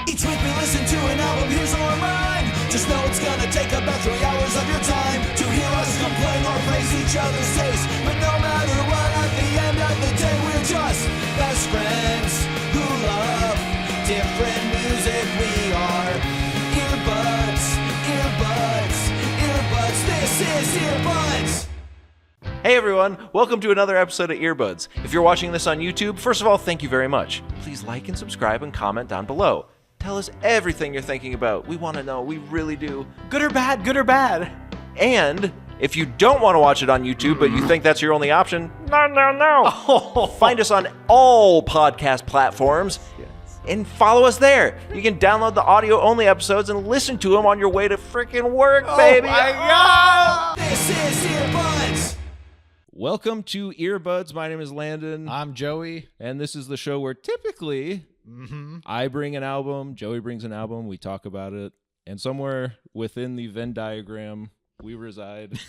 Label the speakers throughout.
Speaker 1: Each week we listen to an album, here's a remind. Just know it's gonna take about 3 hours of your time to hear us complain or praise each other's taste. But no matter what, at the end of the day, we're just best friends who love different music. We are earbuds, earbuds, earbuds. This is Earbuds.
Speaker 2: Hey everyone, welcome to another episode of Earbuds. If you're watching this on YouTube, first of all, thank you very much. Please like and subscribe and comment down below. Tell us everything you're thinking about. We want to know, we really do. Good or bad, good or bad. And if you don't want to watch it on YouTube, but you think that's your only option, no. Find us on all podcast platforms and follow us there. You can download the audio-only episodes and listen to them on your way to freaking work, baby.
Speaker 1: Oh my God! This is Earbuds.
Speaker 2: Welcome to Earbuds. My name is Landon.
Speaker 3: I'm Joey.
Speaker 2: And this is the show where typically I bring an album, Joey brings an album, we talk about it, and somewhere within the Venn diagram, we reside.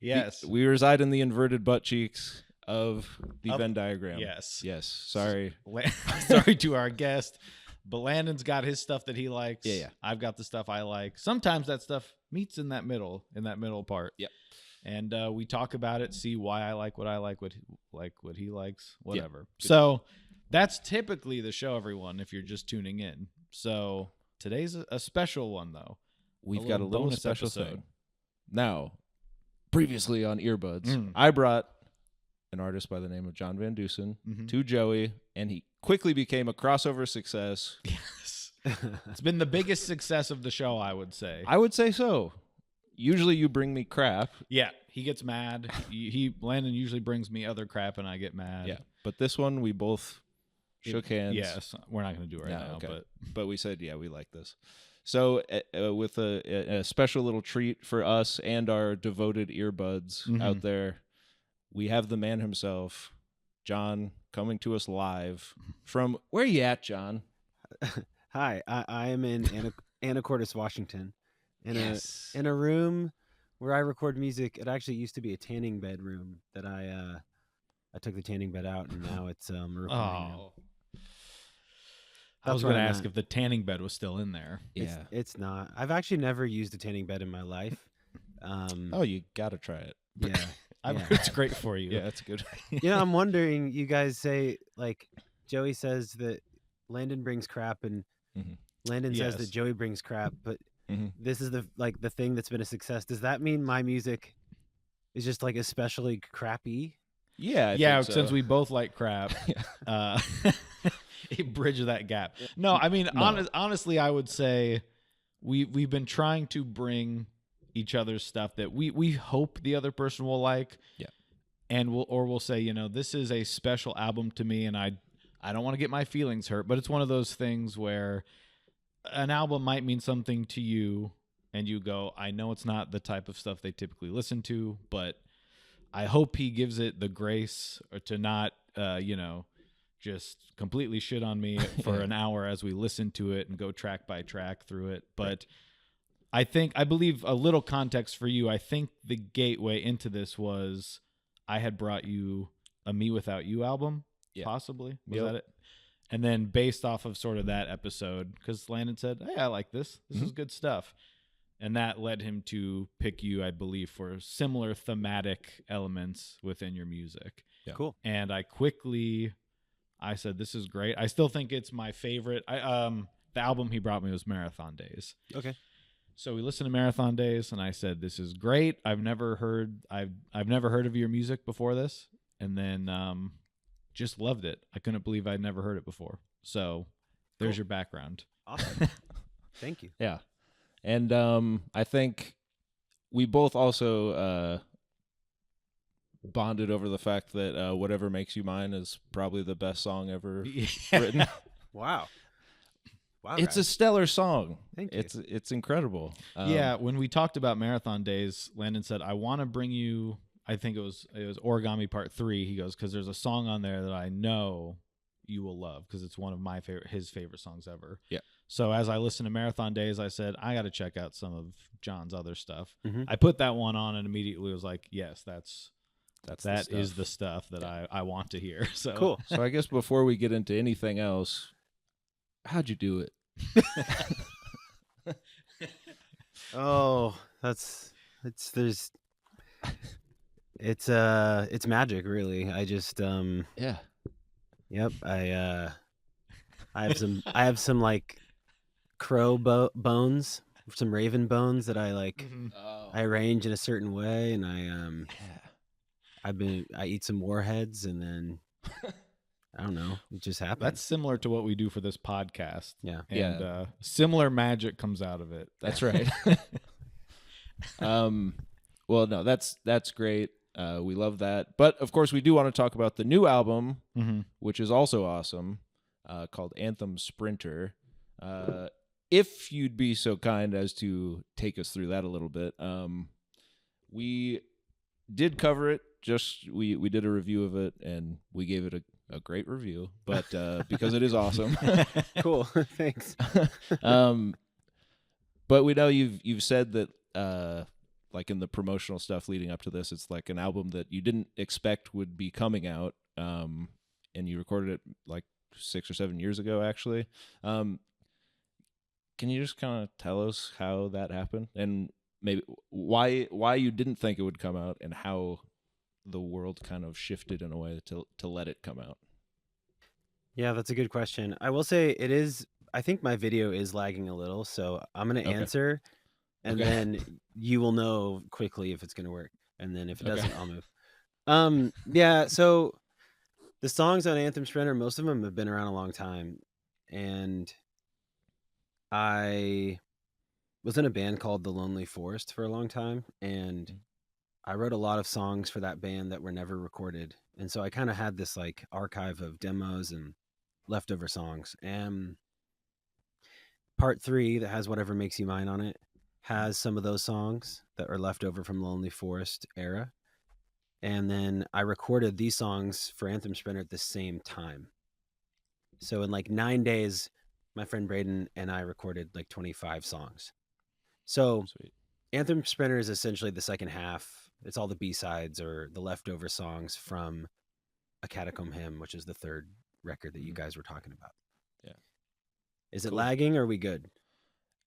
Speaker 3: Yes.
Speaker 2: We reside in the inverted butt cheeks of the Venn diagram.
Speaker 3: Yes.
Speaker 2: Yes. Sorry.
Speaker 3: Sorry to our guest, but Landon's got his stuff that he likes.
Speaker 2: Yeah.
Speaker 3: I've got the stuff I like. Sometimes that stuff meets in that middle part.
Speaker 2: Yep.
Speaker 3: And we talk about it, see why I like what I like, what he likes, whatever.
Speaker 2: Yeah.
Speaker 3: So that's typically the show, everyone, if you're just tuning in. So today's a special one, though.
Speaker 2: We've got a little
Speaker 3: bonus
Speaker 2: special
Speaker 3: episode.
Speaker 2: thing. Now, previously on Earbuds, I brought an artist by the name of John Van Deusen to Joey, and he quickly became a crossover success.
Speaker 3: Yes. It's been the biggest success of the show, I would say.
Speaker 2: I would say so. Usually you bring me crap.
Speaker 3: Yeah, he gets mad. Landon usually brings me other crap, and I get mad.
Speaker 2: Yeah, but this one we both shook hands.
Speaker 3: Yes, we're not going to do it right now.
Speaker 2: Okay. But we said, yeah, we like this. So with a special little treat for us and our devoted earbuds out there, we have the man himself, John, coming to us live from, where you at, John?
Speaker 4: Hi, I am in Anacortes, Washington. In a room where I record music. It actually used to be a tanning bed room that I took the tanning bed out, and now it's a recording room.
Speaker 3: I was going to ask if the tanning bed was still in there.
Speaker 4: Yeah, it's not. I've actually never used a tanning bed in my life.
Speaker 2: Oh, you got to try it.
Speaker 4: Yeah,
Speaker 3: I've heard it's great for you.
Speaker 2: Yeah, that's good.
Speaker 4: I'm wondering. You guys say, like, Joey says that Landon brings crap, and Landon says that Joey brings crap, but this is the thing that's been a success. Does that mean my music is just like especially crappy?
Speaker 2: Yeah, I think so.
Speaker 3: Since we both like crap, it bridges that gap. No, I mean, honestly, I would say we've been trying to bring each other's stuff that we hope the other person will like. Yeah, and we'll say, this is a special album to me, and I don't want to get my feelings hurt, but it's one of those things where an album might mean something to you and you go, I know it's not the type of stuff they typically listen to, but I hope he gives it the grace or to not, just completely shit on me for an hour as we listen to it and go track by track through it. But I believe a little context for you. I think the gateway into this was I had brought you a Me Without You album, possibly. Was that it? And then based off of sort of that episode, because Landon said, hey, I like this. This is good stuff. And that led him to pick you, I believe, for similar thematic elements within your music.
Speaker 4: Yeah. Cool.
Speaker 3: And I said, this is great. I still think it's my favorite. The album he brought me was Marathon Daze.
Speaker 4: Okay.
Speaker 3: So we listened to Marathon Daze, and I said, this is great. I've never heard of your music before this. And then just loved it. I couldn't believe I'd never heard it before. So there's your background.
Speaker 4: Awesome. Thank you.
Speaker 2: Yeah. And I think we both also bonded over the fact that Whatever Makes You Mine is probably the best song ever written.
Speaker 4: Wow.
Speaker 2: It's a stellar song.
Speaker 4: Thank you.
Speaker 2: It's incredible.
Speaker 3: When we talked about Marathon Daze, Landon said, I want to bring you, I think it was Origami Part 3. He goes, because there's a song on there that I know you will love because it's one of his favorite songs ever. Yeah. So as I listened to Marathon Daze, I said, I got to check out some of John's other stuff. I put that one on and immediately was like, yes, that is the stuff that I want to hear. So
Speaker 4: cool.
Speaker 2: So I guess before we get into anything else,
Speaker 5: how'd you do it?
Speaker 4: Oh, it's magic, really. I just
Speaker 5: Yeah.
Speaker 4: yep, I have some like crow bones, some raven bones that I like.
Speaker 5: Oh.
Speaker 4: I arrange in a certain way, and
Speaker 5: Yeah.
Speaker 4: I eat some warheads, and then I don't know, it just happens.
Speaker 3: That's similar to what we do for this podcast.
Speaker 4: Yeah.
Speaker 3: And similar magic comes out of it.
Speaker 5: That's right. Well, no, that's great. We love that. But of course, we do want to talk about the new album, which is also awesome, called Anthem Sprinter. If you'd be so kind as to take us through that a little bit. We did cover it. We did a review of it, and we gave it a great review, but because it is awesome.
Speaker 4: Cool. Thanks.
Speaker 5: But we know you've said that like in the promotional stuff leading up to this, it's like an album that you didn't expect would be coming out, and you recorded it like 6 or 7 years ago, actually. Can you just kind of tell us how that happened, and maybe why you didn't think it would come out, and how the world kind of shifted in a way to let it come out?
Speaker 4: Yeah, that's a good question. I will say it is. I think my video is lagging a little, so I'm going to answer, and then you will know quickly if it's going to work, and then if it doesn't, I'll move. Yeah. So the songs on Anthem Sprinter, most of them have been around a long time, and I was in a band called The Lonely Forest for a long time, and I wrote a lot of songs for that band that were never recorded. And so I kind of had this like archive of demos and leftover songs. And part 3 that has Whatever Makes You Mine on it has some of those songs that are left over from Lonely Forest era. And then I recorded these songs for Anthem Sprinter at the same time. So in like 9 days, my friend Braden and I recorded like 25 songs. So
Speaker 5: Sweet.
Speaker 4: Anthem Sprinter is essentially the second half. It's all the B-sides or the leftover songs from A Catacomb Hymn, which is the third record that you guys were talking about.
Speaker 5: Yeah.
Speaker 4: Is it lagging or are we good?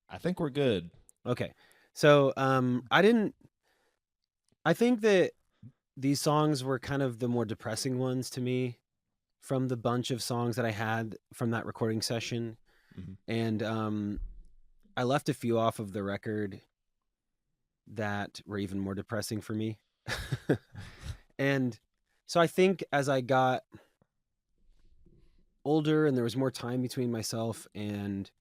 Speaker 5: I think we're good.
Speaker 4: Okay. So I think that these songs were kind of the more depressing ones to me from the bunch of songs that I had from that recording session. And I left a few off of the record that were even more depressing for me. And so I think as I got older and there was more time between myself and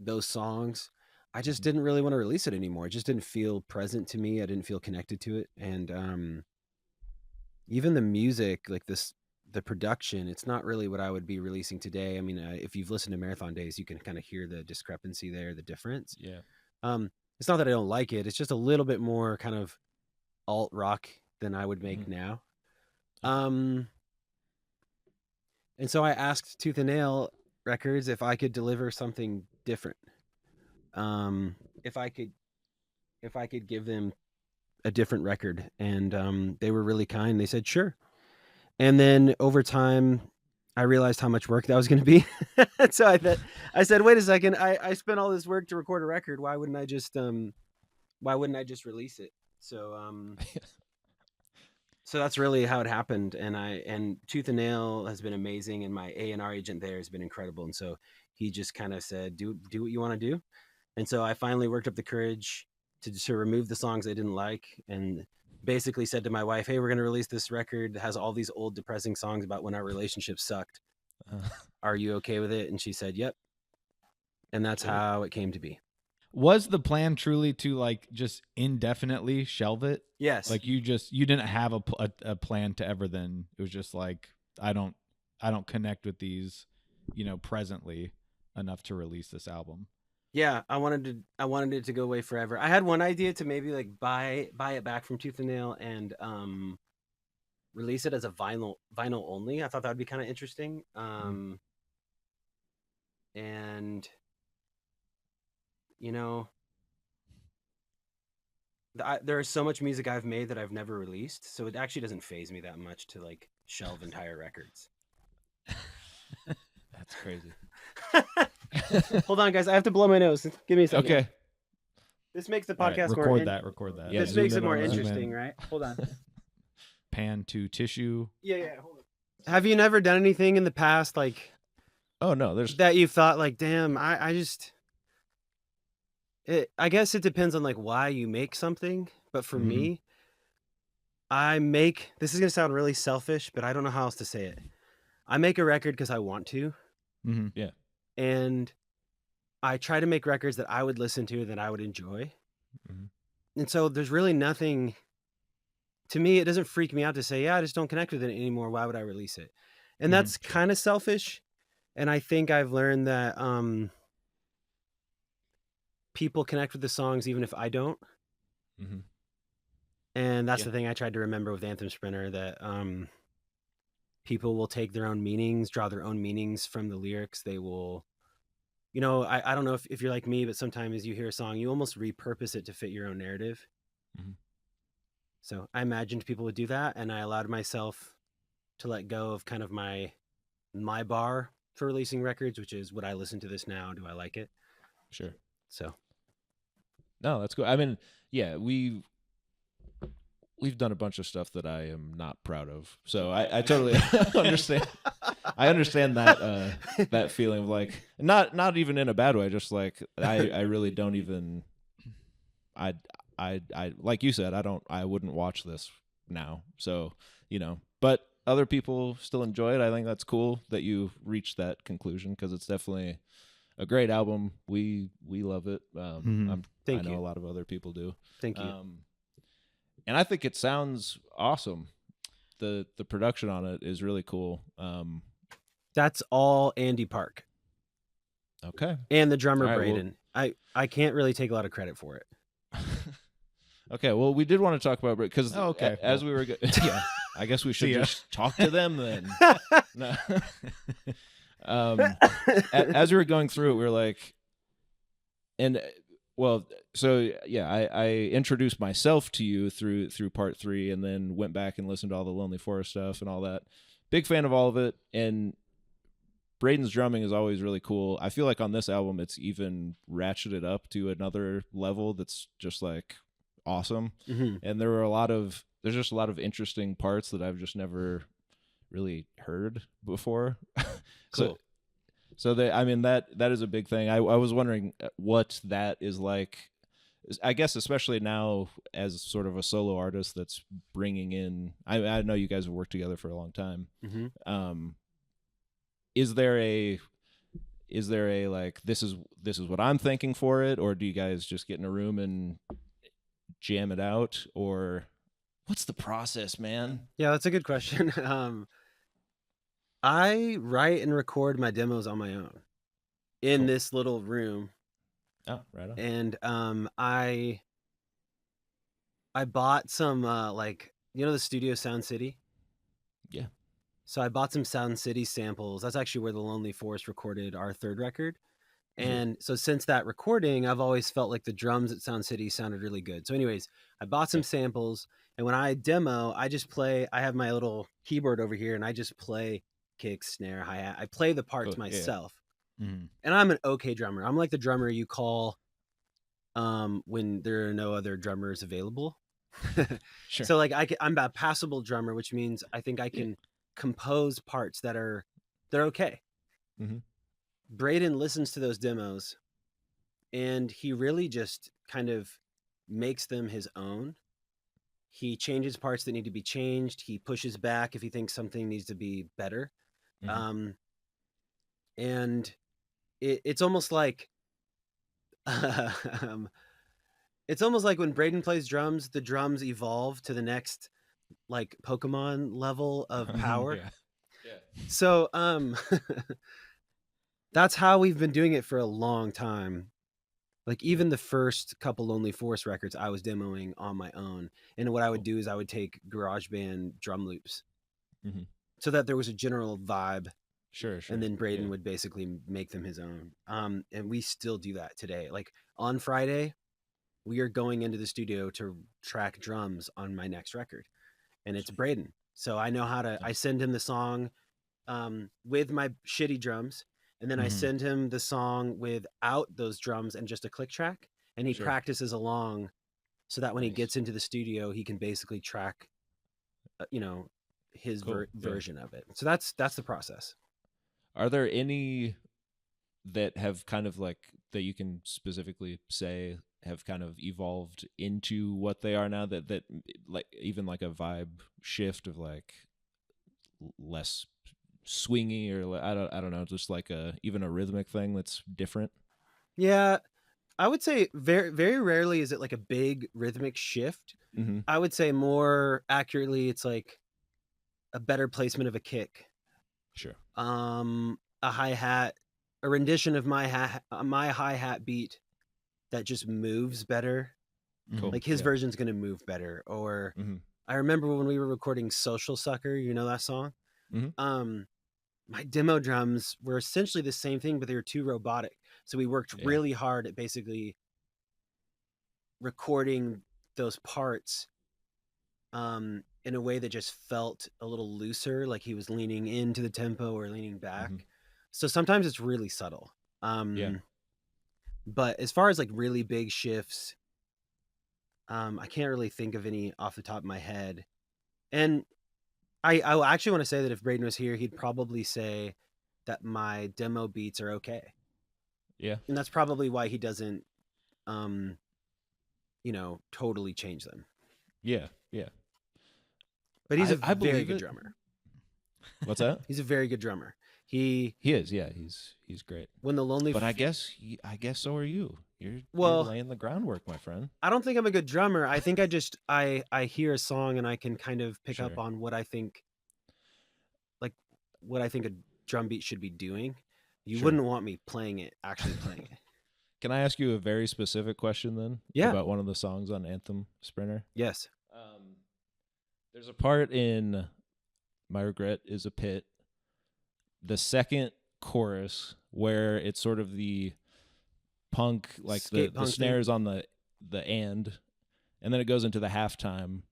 Speaker 4: those songs, I just didn't really want to release it anymore. It just didn't feel present to me. I didn't feel connected to it. And even the music, like the production, it's not really what I would be releasing today. I mean, if you've listened to Marathon Daze, you can kind of hear the discrepancy there, the difference.
Speaker 5: Yeah.
Speaker 4: It's not that I don't like it. It's just a little bit more kind of alt rock than I would make now. And so I asked Tooth and Nail Records if I could deliver something different. If I could give them a different record, and they were really kind. They said sure. And then over time, I realized how much work that was going to be. So I said, wait a second, I spent all this work to record a record. Why wouldn't I just release it? So so that's really how it happened. And Tooth and Nail has been amazing, and my A&R agent there has been incredible. And so he just kind of said, do what you want to do. And so I finally worked up the courage to remove the songs I didn't like, and basically said to my wife, hey, we're going to release this record that has all these old depressing songs about when our relationship sucked. Are you okay with it? And she said, yep. And that's how it came to be.
Speaker 3: Was the plan truly to like just indefinitely shelve it?
Speaker 4: Yes.
Speaker 3: Like you didn't have a plan to ever then. It was just like, I don't connect with these, presently enough to release this album.
Speaker 4: Yeah, I wanted it to go away forever. I had one idea to maybe like buy it back from Tooth and Nail and release it as a vinyl only. I thought that would be kind of interesting. And there is so much music I've made that I've never released, so it actually doesn't faze me that much to like shelve entire records.
Speaker 5: crazy.
Speaker 4: Hold on, guys. I have to blow my nose. Give me a second.
Speaker 5: Okay.
Speaker 4: This makes the
Speaker 5: All right,
Speaker 4: podcast
Speaker 3: Record that.
Speaker 5: Yeah,
Speaker 4: this
Speaker 5: zoom
Speaker 4: makes it
Speaker 5: in
Speaker 4: more
Speaker 5: on that.
Speaker 4: interesting, right? Hold on.
Speaker 3: Pan to tissue.
Speaker 4: Yeah. Hold on. Have you never done anything in the past like
Speaker 5: Oh no, there's
Speaker 4: that you thought like, damn, I guess it depends on like why you make something, but for me, this is gonna sound really selfish, but I don't know how else to say it. I make a record because I want to,
Speaker 5: Yeah.
Speaker 4: and I try to make records that I would listen to that I would enjoy, and so there's really nothing. To me, it doesn't freak me out to say, yeah, I just don't connect with it anymore. Why would I release it? And that's kind of selfish. And I think I've learned that people connect with the songs even if I don't. And that's the thing I tried to remember with Anthem Sprinter, that people will take their own meanings, draw their own meanings from the lyrics. They will, I don't know if you're like me, but sometimes you hear a song, you almost repurpose it to fit your own narrative. So I imagined people would do that, and I allowed myself to let go of kind of my bar for releasing records, which is, would I listen to this now? Do I like it?
Speaker 5: Sure.
Speaker 4: So.
Speaker 5: No, that's cool. I mean, yeah, we've done a bunch of stuff that I am not proud of. So I totally understand. I understand that that feeling of like, not even in a bad way, just like I really don't even. I like you said, I wouldn't watch this now. So, but other people still enjoy it. I think that's cool that you reached that conclusion, because it's definitely a great album. We love it. I know a lot of other people do.
Speaker 4: Thank you.
Speaker 5: And I think it sounds awesome. The production on it is really cool.
Speaker 4: That's all Andy Park.
Speaker 5: Okay.
Speaker 4: And the drummer,
Speaker 5: right,
Speaker 4: Braden. I can't really take a lot of credit for it.
Speaker 5: Okay, well, we did want to talk about it because as we were, yeah, I guess we should just talk to them then. No. As we were going through it, we were like, so yeah, I introduced myself to you through part 3, and then went back and listened to all the Lonely Forest stuff and all that. Big fan of all of it, and Braden's drumming is always really cool. I feel like on this album, it's even ratcheted up to another level that's just like awesome. And there's just a lot of interesting parts that I've just never really heard before.
Speaker 4: Cool.
Speaker 5: So that is a big thing. I was wondering what that is like. I guess especially now as sort of a solo artist that's bringing in. I know you guys have worked together for a long time. Is there a like, this is what I'm thinking for it, or do you guys just get in a room and jam it out, or what's the process, man?
Speaker 4: Yeah, that's a good question. I write and record my demos on my own in this little room.
Speaker 5: Oh, right on.
Speaker 4: And I bought some the studio Sound City.
Speaker 5: Yeah.
Speaker 4: So I bought some Sound City samples. That's actually where the Lonely Forest recorded our third record. And so since that recording, I've always felt like the drums at Sound City sounded really good. So anyways, I bought some samples, and when I demo, I just play. I have my little keyboard over here, and I just play kick, snare, hi-hat. I play the parts myself. And I'm an okay drummer. I'm like the drummer you call when there are no other drummers available.
Speaker 5: Sure.
Speaker 4: So like I'm a passable drummer, which means I think I can compose parts they're okay. Braden listens to those demos, and he really just kind of makes them his own. He changes parts that need to be changed. He pushes back if he thinks something needs to be better. And it's almost like it's almost like when Braden plays drums, the drums evolve to the next like Pokemon level of power. So that's how we've been doing it for a long time. Like even the first couple Lonely Forest records, I was demoing on my own. And what I would do is I would take GarageBand drum loops so that there was a general vibe.
Speaker 5: Sure.
Speaker 4: And then Braden would basically make them his own. And we still do that today. Like on Friday, we are going into the studio to track drums on my next record. And it's Braden. So I know how to, I send him the song with my shitty drums. and then I send him the song without those drums and just a click track, and he practices along, so that when he gets into the studio, he can basically track, his version of it. So that's the process.
Speaker 5: Are there any that have kind of like that you can specifically say have kind of evolved into what they are now, that like even like a vibe shift of like less swingy, or I don't know, just like even a rhythmic thing that's different?
Speaker 4: Yeah, I would say very, very rarely is it like a big rhythmic shift. I would say more accurately, it's like a better placement of a kick.
Speaker 5: Sure.
Speaker 4: A hi-hat, a rendition of my hi-hat beat that just moves better.
Speaker 5: Cool.
Speaker 4: Like his version's going to move better. Or I remember when we were recording Social Sucker, you know that song? My demo drums were essentially the same thing, but they were too robotic. So we worked really hard at basically recording those parts in a way that just felt a little looser, like he was leaning into the tempo or leaning back. So sometimes it's really subtle. But as far as like really big shifts, I can't really think of any off the top of my head. And I actually want to say that if Braden was here, he'd probably say that my demo beats are okay.
Speaker 5: Yeah.
Speaker 4: And that's probably why he doesn't, totally change them.
Speaker 5: Yeah. Yeah.
Speaker 4: But he's a very good drummer.
Speaker 5: What's that?
Speaker 4: He's a very good drummer. He
Speaker 5: is. Yeah. He's great.
Speaker 4: When the Lonely,
Speaker 5: but I guess so are you. You're laying the groundwork, my friend.
Speaker 4: I don't think I'm a good drummer. I think I hear a song and I can kind of pick up on what I think a drum beat should be doing. You wouldn't want me actually playing it.
Speaker 5: Can I ask you a very specific question then?
Speaker 4: Yeah.
Speaker 5: About one of the songs on Anthem Sprinter?
Speaker 4: Yes.
Speaker 5: There's a part in My Regret Is a Pit, the second chorus, where it's sort of the punk, like the snares on the and then it goes into the halftime, and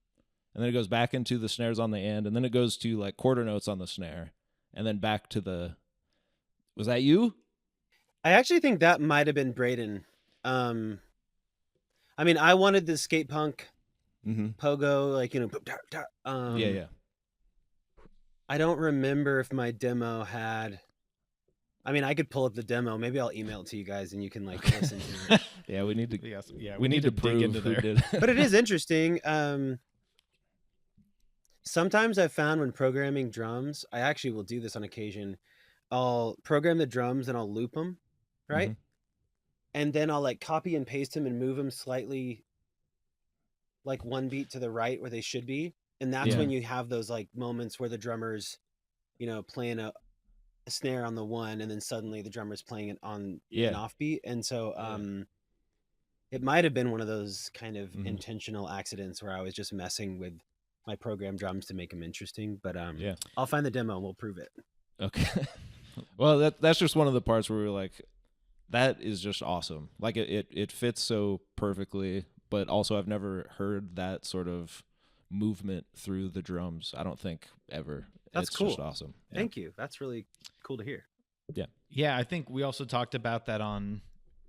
Speaker 5: then it goes back into the snares on the and then it goes to like quarter notes on the snare, and then back to the. Was that you?
Speaker 4: I actually think that might have been Braden. I mean, I wanted the skate punk pogo, like,
Speaker 5: yeah.
Speaker 4: I don't remember if my demo had. I mean, I could pull up the demo. Maybe I'll email it to you guys, and you can like listen to it.
Speaker 5: Yeah, we need to.
Speaker 3: We need to
Speaker 5: prove
Speaker 3: dig into
Speaker 5: who
Speaker 3: there.
Speaker 5: Did.
Speaker 4: But it is interesting. Sometimes I've found when programming drums, I actually will do this on occasion. I'll program the drums and I'll loop them, right? And then I'll like copy and paste them and move them slightly, like one beat to the right where they should be. And that's when you have those like moments where the drummer's, playing a snare on the one, and then suddenly the drummer's playing it on an offbeat. And so it might have been one of those kind of intentional accidents where I was just messing with my program drums to make them interesting. But I'll find the demo and we'll prove it.
Speaker 5: Okay. Well, that's just one of the parts where we were like, that is just awesome. Like it fits so perfectly, but also I've never heard that sort of movement through the drums. I don't think ever.
Speaker 4: That's
Speaker 5: it's
Speaker 4: cool.
Speaker 5: Just awesome. Yeah.
Speaker 4: Thank you. That's really cool to hear.
Speaker 5: Yeah.
Speaker 3: Yeah, I think we also talked about that on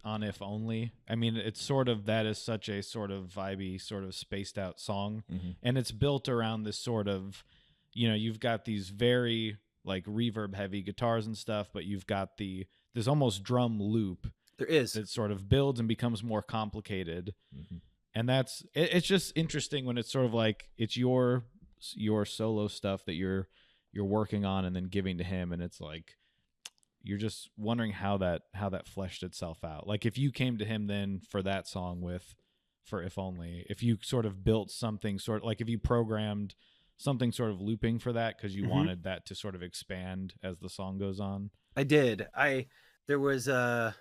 Speaker 3: If Only. I mean, it's sort of, that is such a sort of vibey, sort of spaced out song. And it's built around this sort of, you've got these very like reverb heavy guitars and stuff, but you've got this almost drum loop.
Speaker 4: There is.
Speaker 3: That sort of builds and becomes more complicated. And it's just interesting when it's sort of like, it's your solo stuff that you're working on and then giving to him, and it's like you're just wondering how that fleshed itself out. Like if you came to him then for that song for If Only, if you sort of built something sort of like, if you programmed something sort of looping for that because you wanted that to sort of expand as the song goes on.
Speaker 4: I did. There's a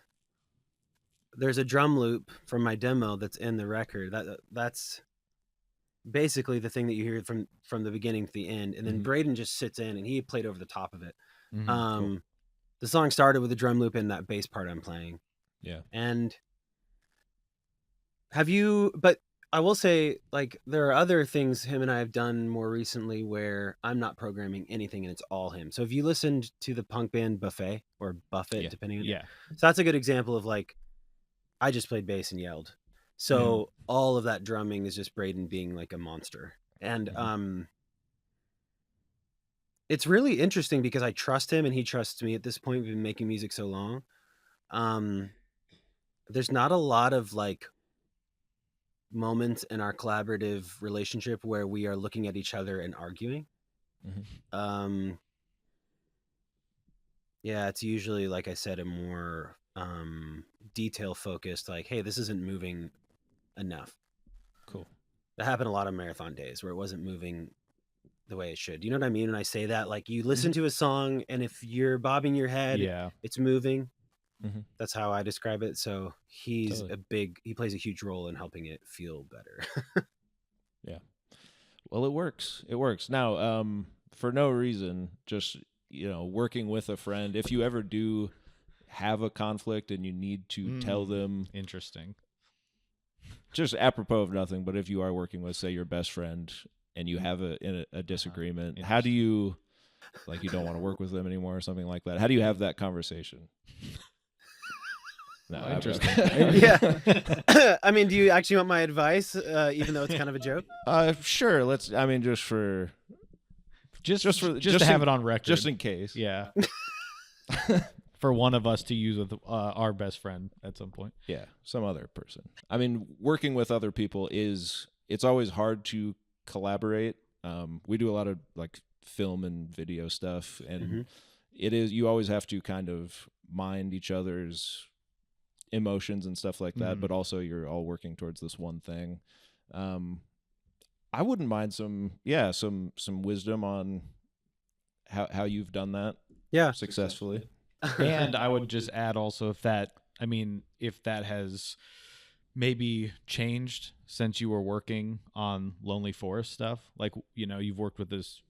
Speaker 4: drum loop from my demo that's in the record. That's basically the thing that you hear from the beginning to the end, and then Braden just sits in and he played over the top of it. Cool. The song started with a drum loop in that bass part I'm playing.
Speaker 5: Yeah.
Speaker 4: And but I will say, like, there are other things him and I have done more recently where I'm not programming anything and it's all him. So if you listened to the punk band Buffet or Buffett, depending on so that's a good example of like I just played bass and yelled. So all of that drumming is just Braden being like a monster. And it's really interesting because I trust him and he trusts me at this point. We've been making music so long. There's not a lot of like moments in our collaborative relationship where we are looking at each other and arguing. Yeah, it's usually, like I said, a more detail focused, like, hey, this isn't moving enough.
Speaker 5: Cool.
Speaker 4: That happened a lot of Marathon Daze where it wasn't moving the way it should. You know what I mean when I say that? Like, you listen to a song and if you're bobbing your head, it's moving. That's how I describe it. So he's he plays a huge role in helping it feel better.
Speaker 5: Yeah. Well, it works. It works. Now, for no reason, just, working with a friend, if you ever do have a conflict and you need to tell them.
Speaker 3: Interesting.
Speaker 5: Just apropos of nothing, but if you are working with, say, your best friend and you have a disagreement, how do you, like, you don't want to work with them anymore or something like that? How do you have that conversation? No,
Speaker 3: interesting.
Speaker 4: Yeah. I mean, do you actually want my advice, even though it's kind of a joke?
Speaker 5: Sure. Let's. I mean, just to
Speaker 3: have it on record,
Speaker 5: just in case.
Speaker 3: Yeah. For one of us to use with our best friend at some point.
Speaker 5: Yeah, some other person. I mean, working with other people it's always hard to collaborate. We do a lot of like film and video stuff, and you always have to kind of mind each other's emotions and stuff like that, but also you're all working towards this one thing. I wouldn't mind some wisdom on how you've done that successfully.
Speaker 3: And I would just add also if that has maybe changed since you were working on Lonely Forest stuff, like, you've worked with this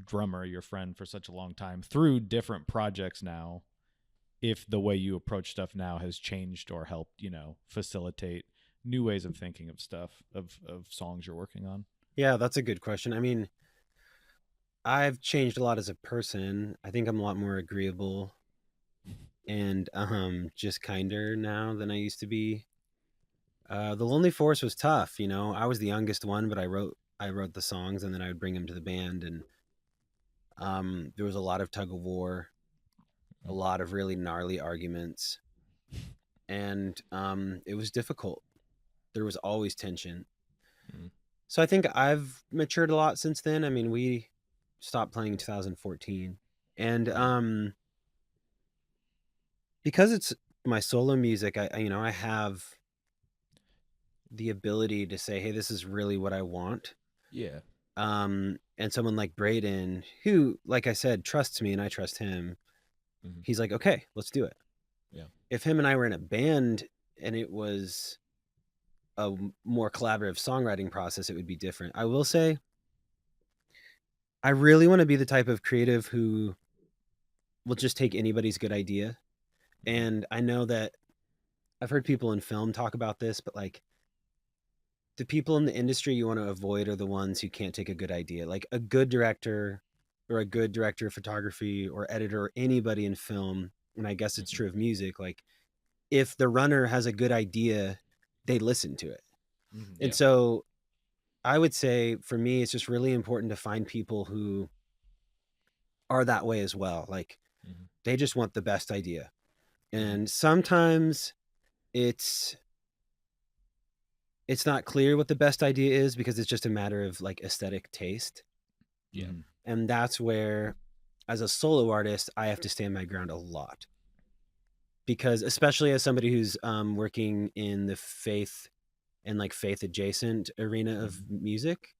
Speaker 3: drummer, your friend, for such a long time through different projects now, if the way you approach stuff now has changed or helped, facilitate new ways of thinking of stuff, of songs you're working on.
Speaker 4: Yeah, that's a good question. I mean, I've changed a lot as a person. I think I'm a lot more agreeable and just kinder now than I used to be. The Lonely Forest was tough, I was the youngest one, but I wrote the songs and then I would bring them to the band, and there was a lot of tug of war, a lot of really gnarly arguments, and it was difficult. There was always tension. So I think I've matured a lot since then. I mean, we stopped playing in 2014, and because it's my solo music, I have the ability to say, hey, this is really what I want.
Speaker 5: Yeah.
Speaker 4: And someone like Braden, who, like I said, trusts me and I trust him, he's like, okay, let's do it.
Speaker 5: Yeah.
Speaker 4: If him and I were in a band and it was a more collaborative songwriting process, it would be different. I will say, I really want to be the type of creative who will just take anybody's good idea. And I know that I've heard people in film talk about this, but like, the people in the industry you want to avoid are the ones who can't take a good idea. Like a good director or a good director of photography or editor or anybody in film, and I guess it's true of music, like if the runner has a good idea, they listen to it. And so I would say for me, it's just really important to find people who are that way as well. Like they just want the best idea. And sometimes it's not clear what the best idea is because it's just a matter of like aesthetic taste.
Speaker 5: Yeah.
Speaker 4: And that's where, as a solo artist, I have to stand my ground a lot. Because especially as somebody who's working in the faith and like faith adjacent arena of music,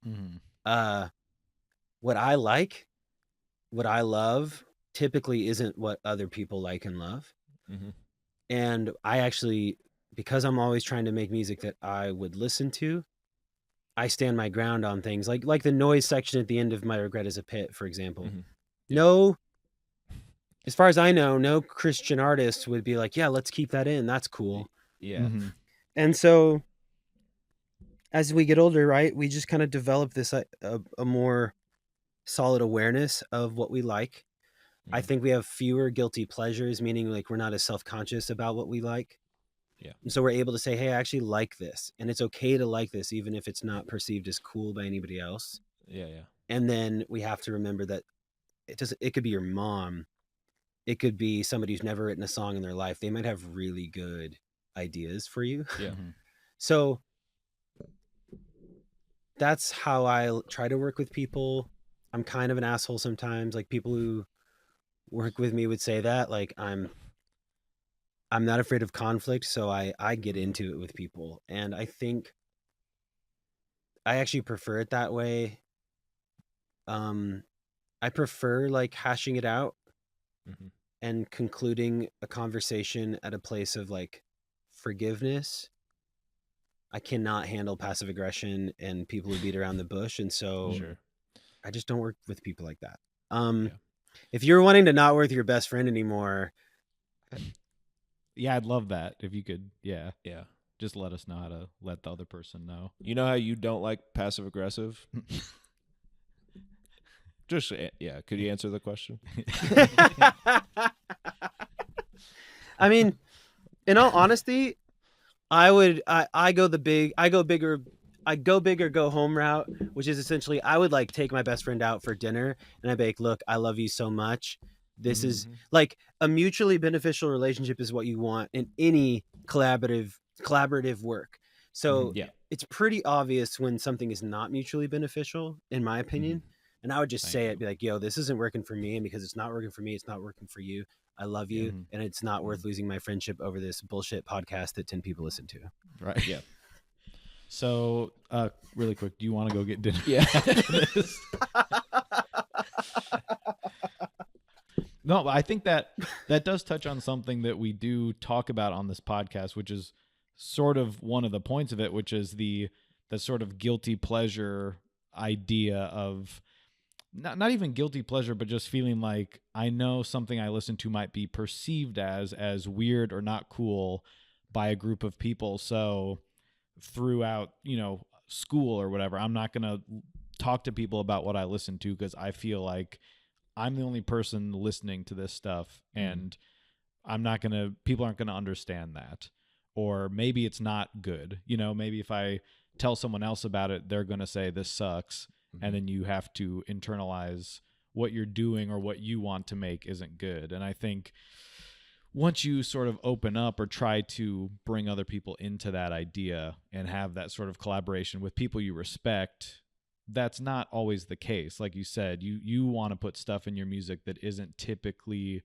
Speaker 4: what I like, what I love typically isn't what other people like and love. And I actually, because I'm always trying to make music that I would listen to, I stand my ground on things like the noise section at the end of My Regret Is a Pit, for example. No, as far as I know, no Christian artist would be like, yeah, let's keep that in. That's cool.
Speaker 5: Yeah.
Speaker 4: And so as we get older, right, we just kind of develop this a more solid awareness of what we like. I think we have fewer guilty pleasures, meaning like we're not as self-conscious about what we like.
Speaker 5: Yeah.
Speaker 4: And so we're able to say, hey, I actually like this. And it's okay to like this, even if it's not perceived as cool by anybody else.
Speaker 5: Yeah, yeah.
Speaker 4: And then we have to remember that it could be your mom. It could be somebody who's never written a song in their life. They might have really good ideas for you.
Speaker 5: Yeah.
Speaker 4: So that's how I try to work with people. I'm kind of an asshole sometimes. Like people who work with me would say that, like I'm not afraid of conflict, so I get into it with people, and I think I actually prefer it that way. I prefer like hashing it out and concluding a conversation at a place of like forgiveness. I cannot handle passive aggression and people who beat around the bush, and so I just don't work with people like that. If you're wanting to not work with your best friend anymore,
Speaker 3: yeah, I'd love that if you could.
Speaker 5: Yeah.
Speaker 3: Just let us know how to let the other person know.
Speaker 5: You know how you don't like passive aggressive? Just yeah. Could you answer the question?
Speaker 4: I mean, in all honesty, I go bigger, go home route, which is essentially I would like take my best friend out for dinner and I'd be like, look, I love you so much. This is like a mutually beneficial relationship is what you want in any collaborative work. So it's pretty obvious when something is not mutually beneficial, in my opinion. And I would just say it, be like, yo, this isn't working for me. And because it's not working for me, it's not working for you. I love you. And it's not worth losing my friendship over this bullshit podcast that 10 people listen to.
Speaker 3: Right. Yeah. So, really quick, do you want to go get dinner?
Speaker 5: Yeah.
Speaker 3: No, but I think that does touch on something that we do talk about on this podcast, which is sort of one of the points of it, which is the sort of guilty pleasure idea of not even guilty pleasure, but just feeling like I know something I listen to might be perceived as weird or not cool by a group of people. So throughout, school or whatever, I'm not going to talk to people about what I listen to because I feel like I'm the only person listening to this stuff and people aren't going to understand that. Or maybe it's not good. Maybe if I tell someone else about it, they're going to say this sucks. And then you have to internalize what you're doing or what you want to make isn't good. And I think once you sort of open up or try to bring other people into that idea and have that sort of collaboration with people you respect, that's not always the case. Like you said, you want to put stuff in your music that isn't typically,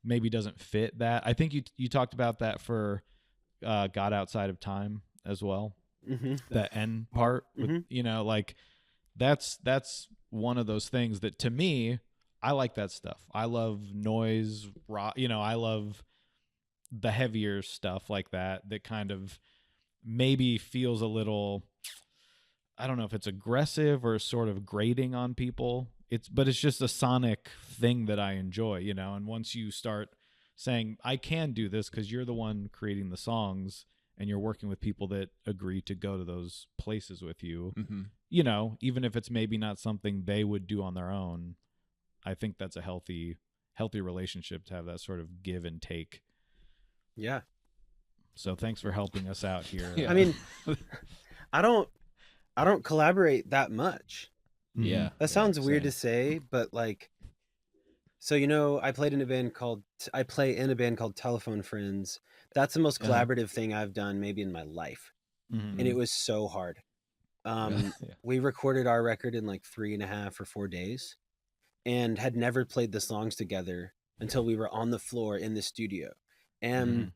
Speaker 3: maybe doesn't fit that. I think you talked about that for God Outside of Time as well. The end part, with, like that's one of those things that to me, I like that stuff. I love noise, rock, I love the heavier stuff like that kind of maybe feels a little, I don't know if it's aggressive or sort of grating on people. But it's just a sonic thing that I enjoy, and once you start saying, I can do this because you're the one creating the songs and you're working with people that agree to go to those places with you, even if it's maybe not something they would do on their own, I think that's a healthy relationship to have that sort of give and take.
Speaker 4: Yeah.
Speaker 3: So thanks for helping us out here.
Speaker 4: I mean, I don't collaborate that much.
Speaker 5: Yeah.
Speaker 4: That sounds weird to say, but like, so, I play in a band called Telephone Friends. That's the most collaborative thing I've done maybe in my life. And it was so hard. We recorded our record in like 3.5 or 4 days and had never played the songs together until we were on the floor in the studio. And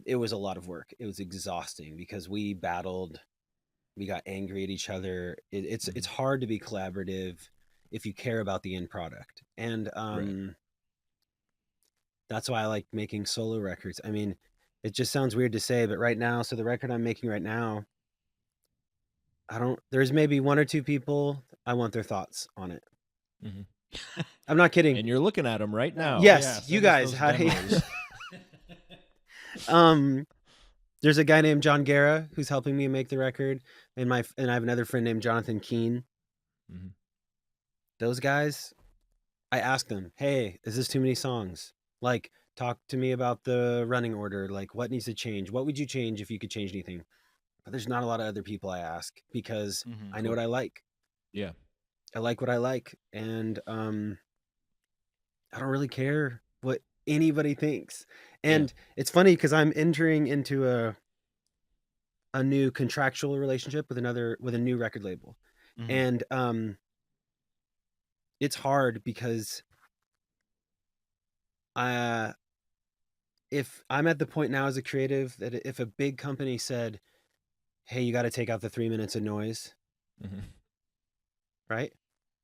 Speaker 4: it was a lot of work. It was exhausting because we battled, we got angry at each other. It's hard to be collaborative if you care about the end product. And that's why I like making solo records. I mean, it just sounds weird to say, but right now, so the record I'm making right now, there's maybe 1 or 2 people I want their thoughts on it. I'm not kidding.
Speaker 5: And you're looking at them right now.
Speaker 4: Yes, you guys. There's There's a guy named John Guerra who's helping me make the record, and I have another friend named Jonathan Keene.
Speaker 5: Mm-hmm.
Speaker 4: Those guys, I asked them, hey, is this too many songs? Like, talk to me about the running order. Like, what needs to change? What would you change if you could change anything? But there's not a lot of other people I ask because I know what I like.
Speaker 5: Yeah.
Speaker 4: I like what I like. And I don't really care what anybody thinks. And it's funny because I'm entering into a new contractual relationship with a new record label. And it's hard because if I'm at the point now as a creative that if a big company said, hey, you got to take out the 3 minutes of noise, right?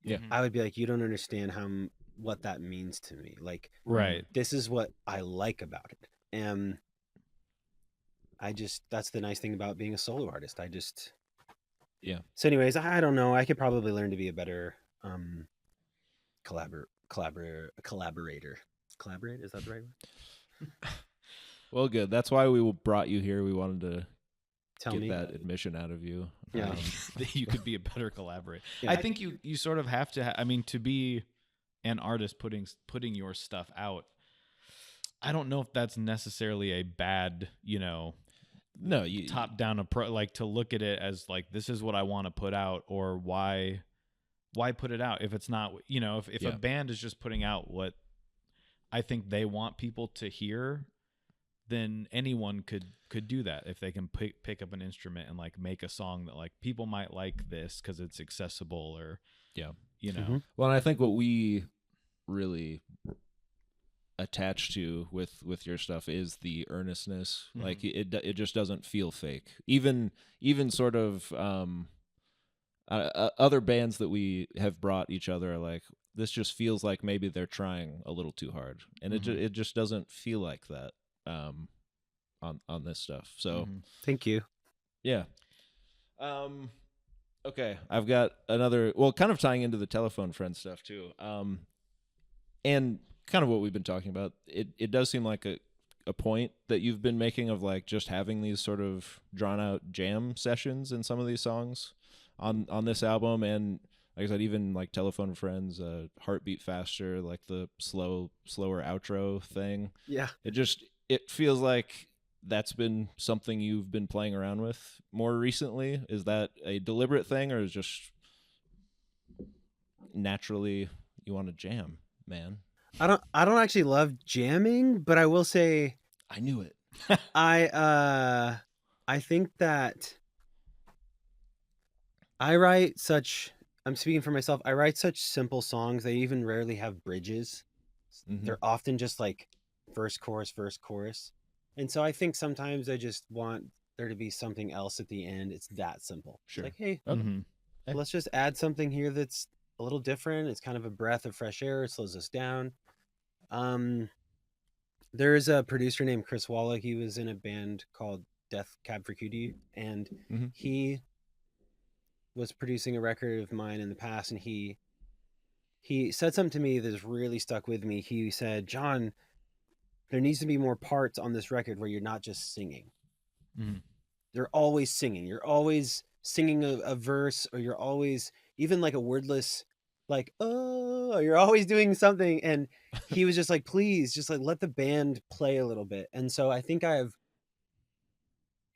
Speaker 5: Yeah.
Speaker 4: I would be like, you don't understand what that means to me. Like,
Speaker 3: right.
Speaker 4: This is what I like about it. And that's the nice thing about being a solo artist.
Speaker 5: Yeah.
Speaker 4: So anyways, I don't know. I could probably learn to be a better collaborator. Collaborate? Is that the right word?
Speaker 5: Well, good. That's why we brought you here. We wanted to get
Speaker 4: me
Speaker 5: that admission out of you.
Speaker 4: Yeah.
Speaker 3: That you could be a better collaborator.
Speaker 4: Yeah.
Speaker 3: I think you sort of have to. I mean, to be an artist putting your stuff out. I don't know if that's necessarily a bad,
Speaker 5: No, you
Speaker 3: top down approach. Like to look at it as like this is what I want to put out, or why put it out if it's not. If a band is just putting out what I think they want people to hear, then anyone could do that if they can pick up an instrument and like make a song that like people might like this because it's accessible or Well,
Speaker 5: and I think what we really attach to with your stuff is the earnestness. Like it just doesn't feel fake. Even sort of other bands that we have brought each other are like, this just feels like maybe they're trying a little too hard, and it just doesn't feel like that on this stuff. So
Speaker 4: thank you.
Speaker 5: Yeah. Okay, I've got another. Well, kind of tying into the telephone friend stuff too. And kind of what we've been talking about. It does seem like a point that you've been making of like just having these sort of drawn out jam sessions in some of these songs on this album, and like I said, even like Telephone Friends, Heartbeat Faster, like the slower outro thing.
Speaker 4: Yeah.
Speaker 5: It feels like that's been something you've been playing around with more recently. Is that a deliberate thing, or is just naturally you want to jam, man?
Speaker 4: I don't actually love jamming, but I will say
Speaker 5: I knew it.
Speaker 4: I think that I'm speaking for myself. I write such simple songs. They even rarely have bridges. They're often just like verse, chorus. And so I think sometimes I just want there to be something else at the end. It's that simple.
Speaker 5: Sure.
Speaker 4: Like, hey,
Speaker 3: Mhm.
Speaker 4: let's just add something here that's a little different. It's kind of a breath of fresh air. It slows us down. There's a producer named Chris Walla. He was in a band called Death Cab for Cutie, and he was producing a record of mine in the past, and he said something to me that's really stuck with me. He said, John, there needs to be more parts on this record where you're not just singing. You're always singing. You're always singing a verse, or you're always even like a wordless, like, oh, you're always doing something. And he was just like, please, just like let the band play a little bit. And so I think I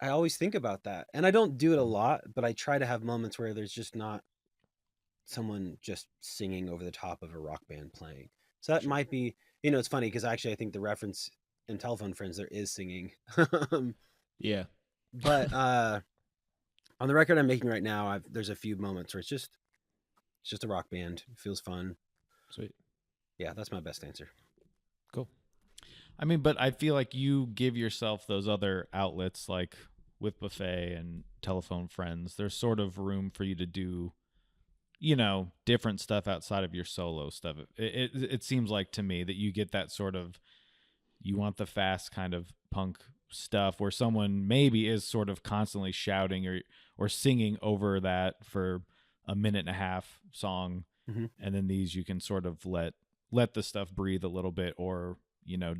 Speaker 4: always think about that, and I don't do it a lot, but I try to have moments where there's just not someone just singing over the top of a rock band playing. So that might be, it's funny because actually I think the reference in Telephone Friends, there is singing.
Speaker 5: Yeah.
Speaker 4: But on the record I'm making right now, there's a few moments where it's just a rock band. It feels fun.
Speaker 5: Sweet.
Speaker 4: Yeah, that's my best answer.
Speaker 5: Cool.
Speaker 3: I mean, but I feel like you give yourself those other outlets, like with Buffet and Telephone Friends. There's sort of room for you to do, different stuff outside of your solo stuff. It seems like to me that you get that sort of, you want the fast kind of punk stuff where someone maybe is sort of constantly shouting or singing over that for a minute and a half song, and then these you can sort of let the stuff breathe a little bit, or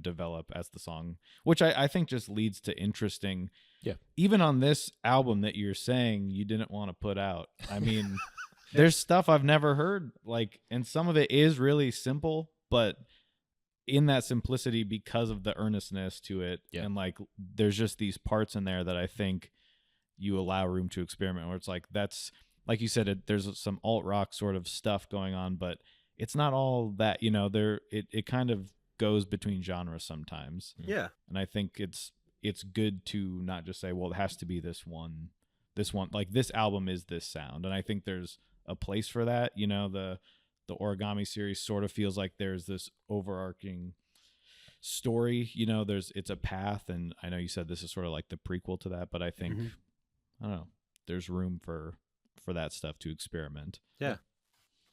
Speaker 3: develop as the song, which I think just leads to interesting.
Speaker 5: Yeah.
Speaker 3: Even on this album that you're saying you didn't want to put out. I mean, there's stuff I've never heard, and some of it is really simple, but in that simplicity, because of the earnestness to it, and there's just these parts in there that I think you allow room to experiment, where it's that's like you said, there's some alt rock sort of stuff going on, but it's not all that, it kind of goes between genres sometimes.
Speaker 4: Yeah.
Speaker 3: And I think it's good to not just say, well, it has to be this one, like this album is this sound. And I think there's a place for that. The Origami series sort of feels like there's this overarching story, it's a path. And I know you said this is sort of like the prequel to that, but I think, I don't know, there's room for that stuff to experiment.
Speaker 4: Yeah.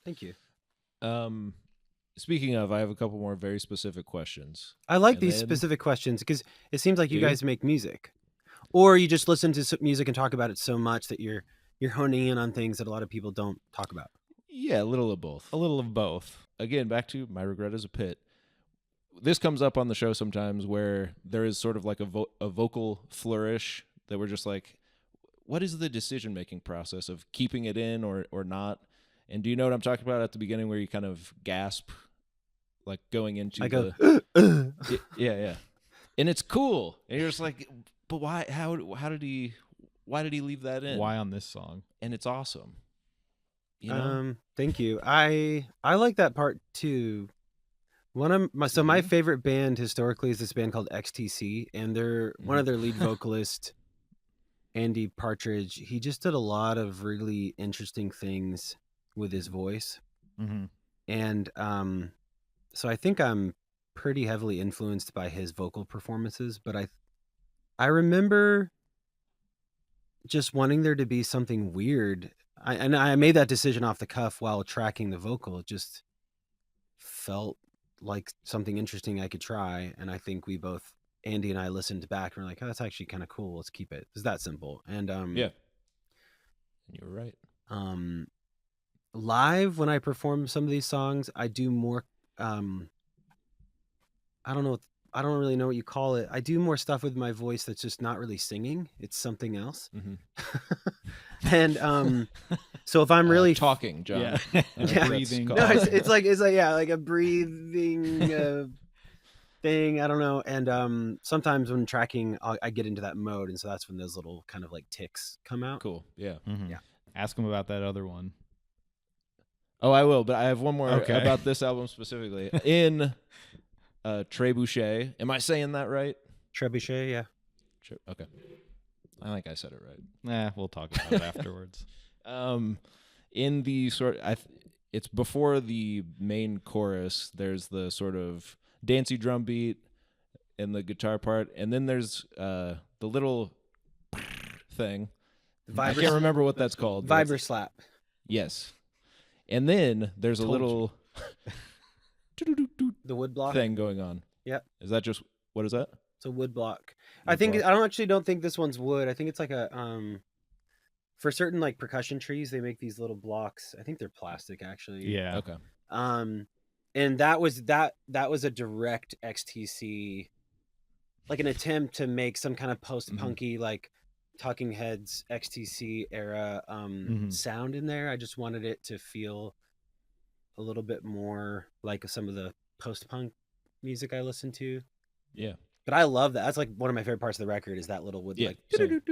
Speaker 4: Thank you.
Speaker 5: Speaking of, I have a couple more very specific questions.
Speaker 4: I like these specific questions because it seems like you guys make music, or you just listen to music and talk about it so much that you're honing in on things that a lot of people don't talk about.
Speaker 5: Yeah, a little of both.
Speaker 3: A little of both.
Speaker 5: Again, back to my regret as a pit. This comes up on the show sometimes where there is sort of like a vocal flourish that we're just like, what is the decision-making process of keeping it in or not? And do you know what I'm talking about at the beginning where you kind of gasp, like going into yeah. And it's cool. And you're just like, but why, why did he leave that in?
Speaker 3: Why on this song?
Speaker 5: And it's awesome.
Speaker 4: Thank you. I like that part too. My favorite band historically is this band called XTC, and one of their lead vocalists, Andy Partridge, he just did a lot of really interesting things with his voice. And so I think I'm pretty heavily influenced by his vocal performances, but I remember just wanting there to be something weird. I made that decision off the cuff while tracking the vocal. It just felt like something interesting I could try, and I think we both, Andy and I, listened back and we're like, oh, that's actually kind of cool. Let's keep it. It's that simple. And
Speaker 5: yeah, you're right.
Speaker 4: Live, when I perform some of these songs, I do more. I don't really know what you call it. I do more stuff with my voice that's just not really singing. It's something else. And so if I'm really
Speaker 5: talking, John,
Speaker 3: breathing,
Speaker 4: no, it's like a breathing thing. I don't know. And sometimes when tracking, I get into that mode, and so that's when those little kind of like ticks come out.
Speaker 5: Cool. Yeah.
Speaker 4: Yeah.
Speaker 3: Ask him about that other one.
Speaker 5: Oh, I will, but I have one more about this album specifically. In Trebuchet, am I saying that right?
Speaker 4: Trebuchet, yeah.
Speaker 5: Okay, I think I said it right.
Speaker 3: We'll talk about it afterwards.
Speaker 5: In the it's before the main chorus. There's the sort of dancey drum beat and the guitar part, and then there's the little thing. I can't remember what that's called.
Speaker 4: Vibra slap.
Speaker 5: Yes. And then there's a little
Speaker 4: the wood block
Speaker 5: thing going on.
Speaker 4: Yeah.
Speaker 5: Is that just, what is that?
Speaker 4: It's a wood block. I don't think this one's wood. I think it's like a for certain like percussion trees, they make these little blocks. I think they're plastic actually.
Speaker 3: Yeah.
Speaker 5: Okay.
Speaker 4: And that was a direct XTC, like an attempt to make some kind of post-punky like Talking Heads XTC era sound in there. I just wanted it to feel a little bit more like some of the post-punk music I listen to.
Speaker 5: Yeah.
Speaker 4: But I love that. That's like one of my favorite parts of the record is that little wood.
Speaker 5: Yeah.
Speaker 4: Like,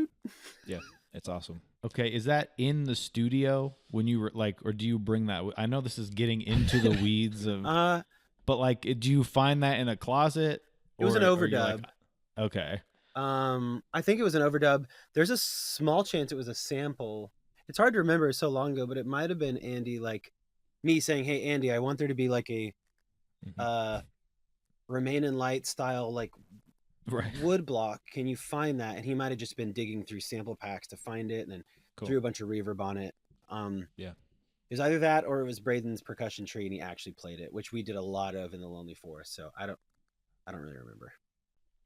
Speaker 5: yeah. It's awesome.
Speaker 3: Okay. Is that in the studio when you were like, or do you bring that? I know this is getting into the weeds of, but like, do you find that in a closet?
Speaker 4: It was an overdub.
Speaker 3: Okay.
Speaker 4: I think it was an overdub. There's a small chance it was a sample. It's hard to remember, it's so long ago, but it might have been Andy, like me saying, "Hey Andy, I want there to be like a Remain in Light style like wood block. Can you find that?" And he might have just been digging through sample packs to find it, and then threw a bunch of reverb on it.
Speaker 5: Yeah.
Speaker 4: It was either that or it was Braden's percussion tree and he actually played it, which we did a lot of in the Lonely Forest. So I don't really remember.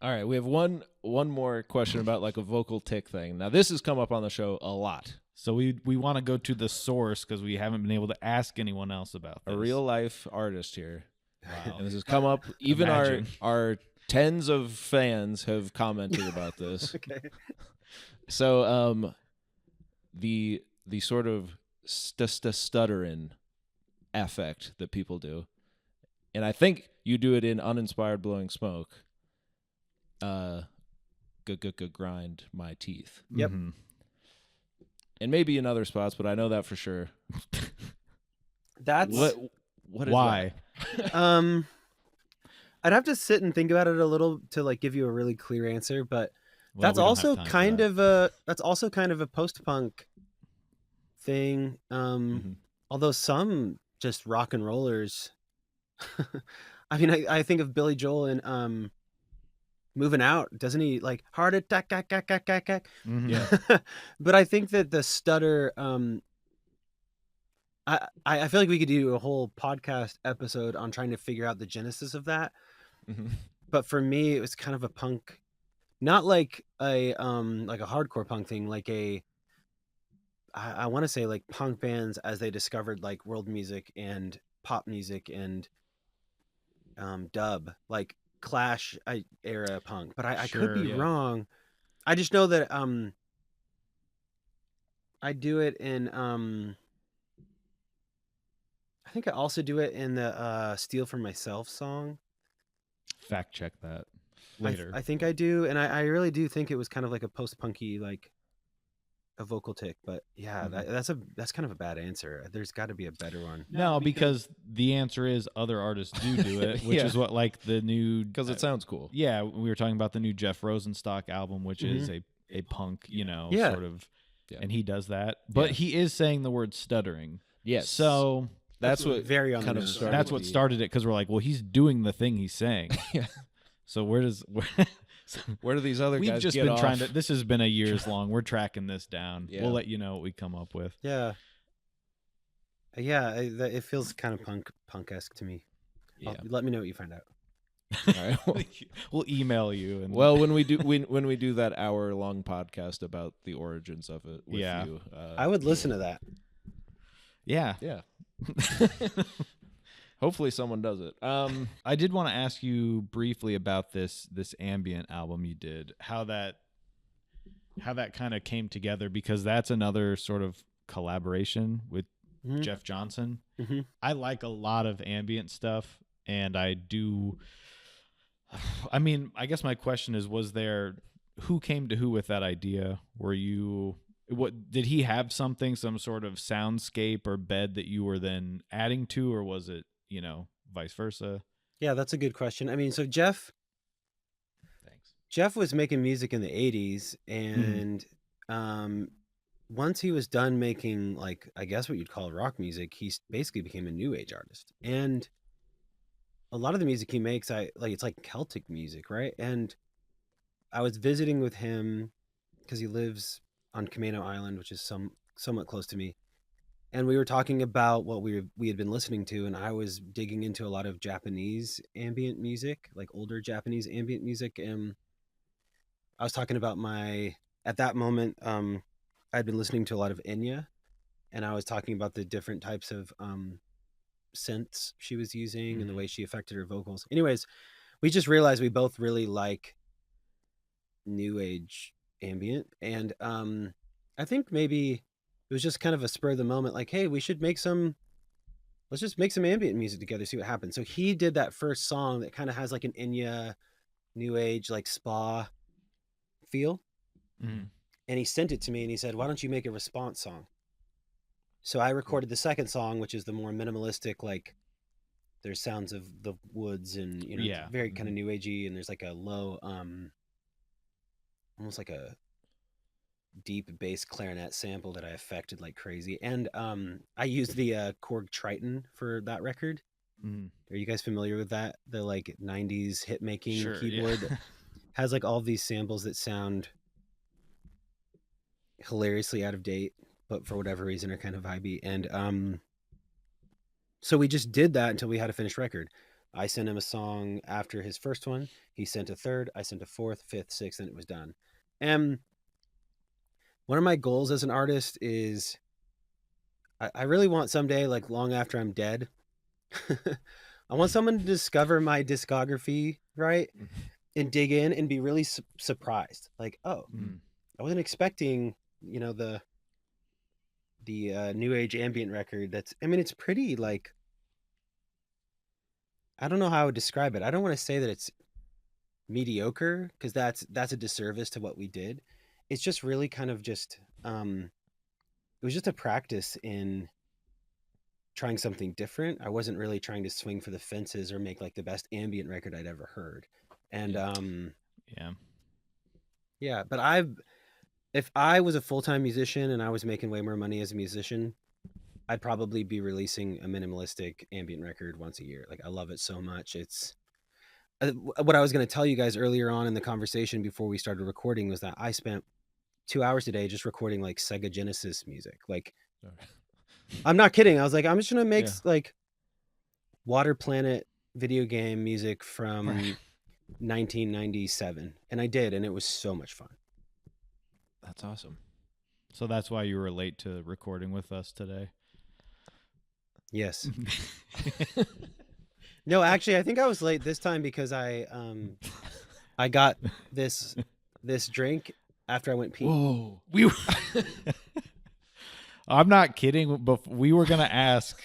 Speaker 5: All right, we have one more question about like a vocal tick thing. Now this has come up on the show a lot.
Speaker 3: So we want to go to the source because we haven't been able to ask anyone else about this.
Speaker 5: A real life artist here.
Speaker 3: Wow.
Speaker 5: And this has come up. Even
Speaker 3: Imagine.
Speaker 5: our tens of fans have commented about this.
Speaker 4: Okay.
Speaker 5: So the sort of stuttering affect that people do, and I think you do it in Uninspired Blowing Smoke. Grind my teeth.
Speaker 4: Yep.
Speaker 3: Mhm.
Speaker 5: And maybe in other spots, but I know that for sure.
Speaker 4: That's
Speaker 5: what is
Speaker 3: Why?
Speaker 4: I'd have to sit and think about it a little to like give you a really clear answer, but
Speaker 3: Well,
Speaker 4: that's
Speaker 3: we don't have
Speaker 4: also
Speaker 3: time for
Speaker 4: kind
Speaker 3: that.
Speaker 4: of a post-punk thing.
Speaker 5: Mhm.
Speaker 4: Although some just rock and rollers. I mean, I think of Billy Joel and Moving Out. Doesn't he like heart attack?
Speaker 3: Mhm.
Speaker 5: Yeah.
Speaker 4: But I think that the stutter. I feel like we could do a whole podcast episode on trying to figure out the genesis of that.
Speaker 5: Mhm.
Speaker 4: But for me, it was kind of a punk, not like a hardcore punk thing, like I want to say like punk bands as they discovered like world music and pop music and dub, like Clash era punk. But I could be
Speaker 3: Sure.
Speaker 5: Yeah.
Speaker 4: wrong. I just know that I do it in I think I also do it in the Steal for Myself song.
Speaker 3: Fact check that later.
Speaker 4: I think I do, and I really do think it was kind of like a post-punky, like a vocal tick. But yeah, that's kind of a bad answer. There's got to be a better one.
Speaker 3: No, because the answer is other artists do it, which
Speaker 5: Yeah.
Speaker 3: is what like the new
Speaker 5: Because it sounds cool.
Speaker 3: yeah, we were talking about the new Jeff Rosenstock album, which is a punk,
Speaker 4: Yeah.
Speaker 3: sort of,
Speaker 5: Yeah.
Speaker 3: and he does that. But
Speaker 5: Yeah.
Speaker 3: he is saying the word stuttering.
Speaker 5: Yes.
Speaker 3: So
Speaker 5: that's what
Speaker 4: very on the
Speaker 5: kind of
Speaker 4: nose.
Speaker 5: started.
Speaker 3: that's what
Speaker 5: the-
Speaker 3: started it because we're like, well, he's doing the thing he's saying.
Speaker 5: Yeah.
Speaker 3: So where
Speaker 5: Where do these other
Speaker 3: we've
Speaker 5: guys
Speaker 3: just
Speaker 5: get
Speaker 3: been
Speaker 5: off?
Speaker 3: trying to? This has been a years long. We're tracking this down.
Speaker 5: Yeah.
Speaker 3: We'll let you know what we come up with.
Speaker 4: Yeah, yeah, it feels kind of punk-esque to me.
Speaker 5: Yeah.
Speaker 4: Let me know what you find out.
Speaker 5: All right. Well,
Speaker 3: We'll email you. And
Speaker 5: well, when we do that hour-long podcast about the origins of it with
Speaker 3: Yeah.
Speaker 5: you,
Speaker 4: I would listen to that.
Speaker 3: yeah.
Speaker 5: yeah. Hopefully someone does it.
Speaker 3: I did want to ask you briefly about this ambient album you did, how that kind of came together, because that's another sort of collaboration with
Speaker 4: Mhm.
Speaker 3: Jeff Johnson.
Speaker 4: Mhm.
Speaker 3: I like a lot of ambient stuff, and I do. I mean, I guess my question is, who came to who with that idea? What did he have some sort of soundscape or bed that you were then adding to, or was it, vice versa?
Speaker 4: Yeah, that's a good question. I mean, so Jeff was making music in the 80s, and once he was done making, like, I guess what you'd call rock music, he basically became a new age artist. And a lot of the music he makes, it's like Celtic music, right? And I was visiting with him because he lives on Camino Island, which is somewhat close to me. And we were talking about what we had been listening to, and I was digging into a lot of Japanese ambient music, like older Japanese ambient music. And I was talking about at that moment, I'd been listening to a lot of Enya, and I was talking about the different types of synths she was using and the way she affected her vocals. Anyways, we just realized we both really like new age ambient, and I think maybe it was just kind of a spur of the moment, like, hey, let's just make some ambient music together, see what happens. So he did that first song that kind of has like an Enya new age, like spa feel.
Speaker 3: Mhm.
Speaker 4: And he sent it to me and he said, why don't you make a response song? So I recorded the second song, which is the more minimalistic, like there's sounds of the woods and,
Speaker 3: Yeah.
Speaker 4: very kind of new agey, and there's like a low, almost like a deep bass clarinet sample that I affected like crazy. And I used the Korg Triton for that record.
Speaker 3: Mhm.
Speaker 4: Are you guys familiar with that? The like 90s hit making
Speaker 3: Sure,
Speaker 4: keyboard
Speaker 3: yeah.
Speaker 4: that has like all these samples that sound hilariously out of date, but for whatever reason are kind of vibey. And so we just did that until we had a finished record. I sent him a song after his first one. He sent a third. I sent a fourth, fifth, sixth, and it was done. And one of my goals as an artist is I really want someday, like long after I'm dead, I want someone to discover my discography, right, and dig in and be really surprised. Like, oh, I wasn't expecting, the new age ambient record. It's pretty, like, I don't know how I would describe it. I don't want to say that it's mediocre, because that's a disservice to what we did. It's just really kind of just it was just a practice in trying something different. I wasn't really trying to swing for the fences or make like the best ambient record I'd ever heard. And but if I was a full-time musician and I was making way more money as a musician, I'd probably be releasing a minimalistic ambient record once a year. Like, I love it so much. It's what I was going to tell you guys earlier on in the conversation before we started recording was that I spent 2 hours a day just recording like Sega Genesis music. Like, I'm not kidding. I was like, I'm just going to make like Water Planet video game music from 1997. And I did. And it was so much fun.
Speaker 5: That's awesome.
Speaker 3: So that's why you were late to recording with us today?
Speaker 4: Yes. No, actually, I think I was late this time because I got this drink after I went pee.
Speaker 3: Whoa. I'm not kidding, but we were going to ask.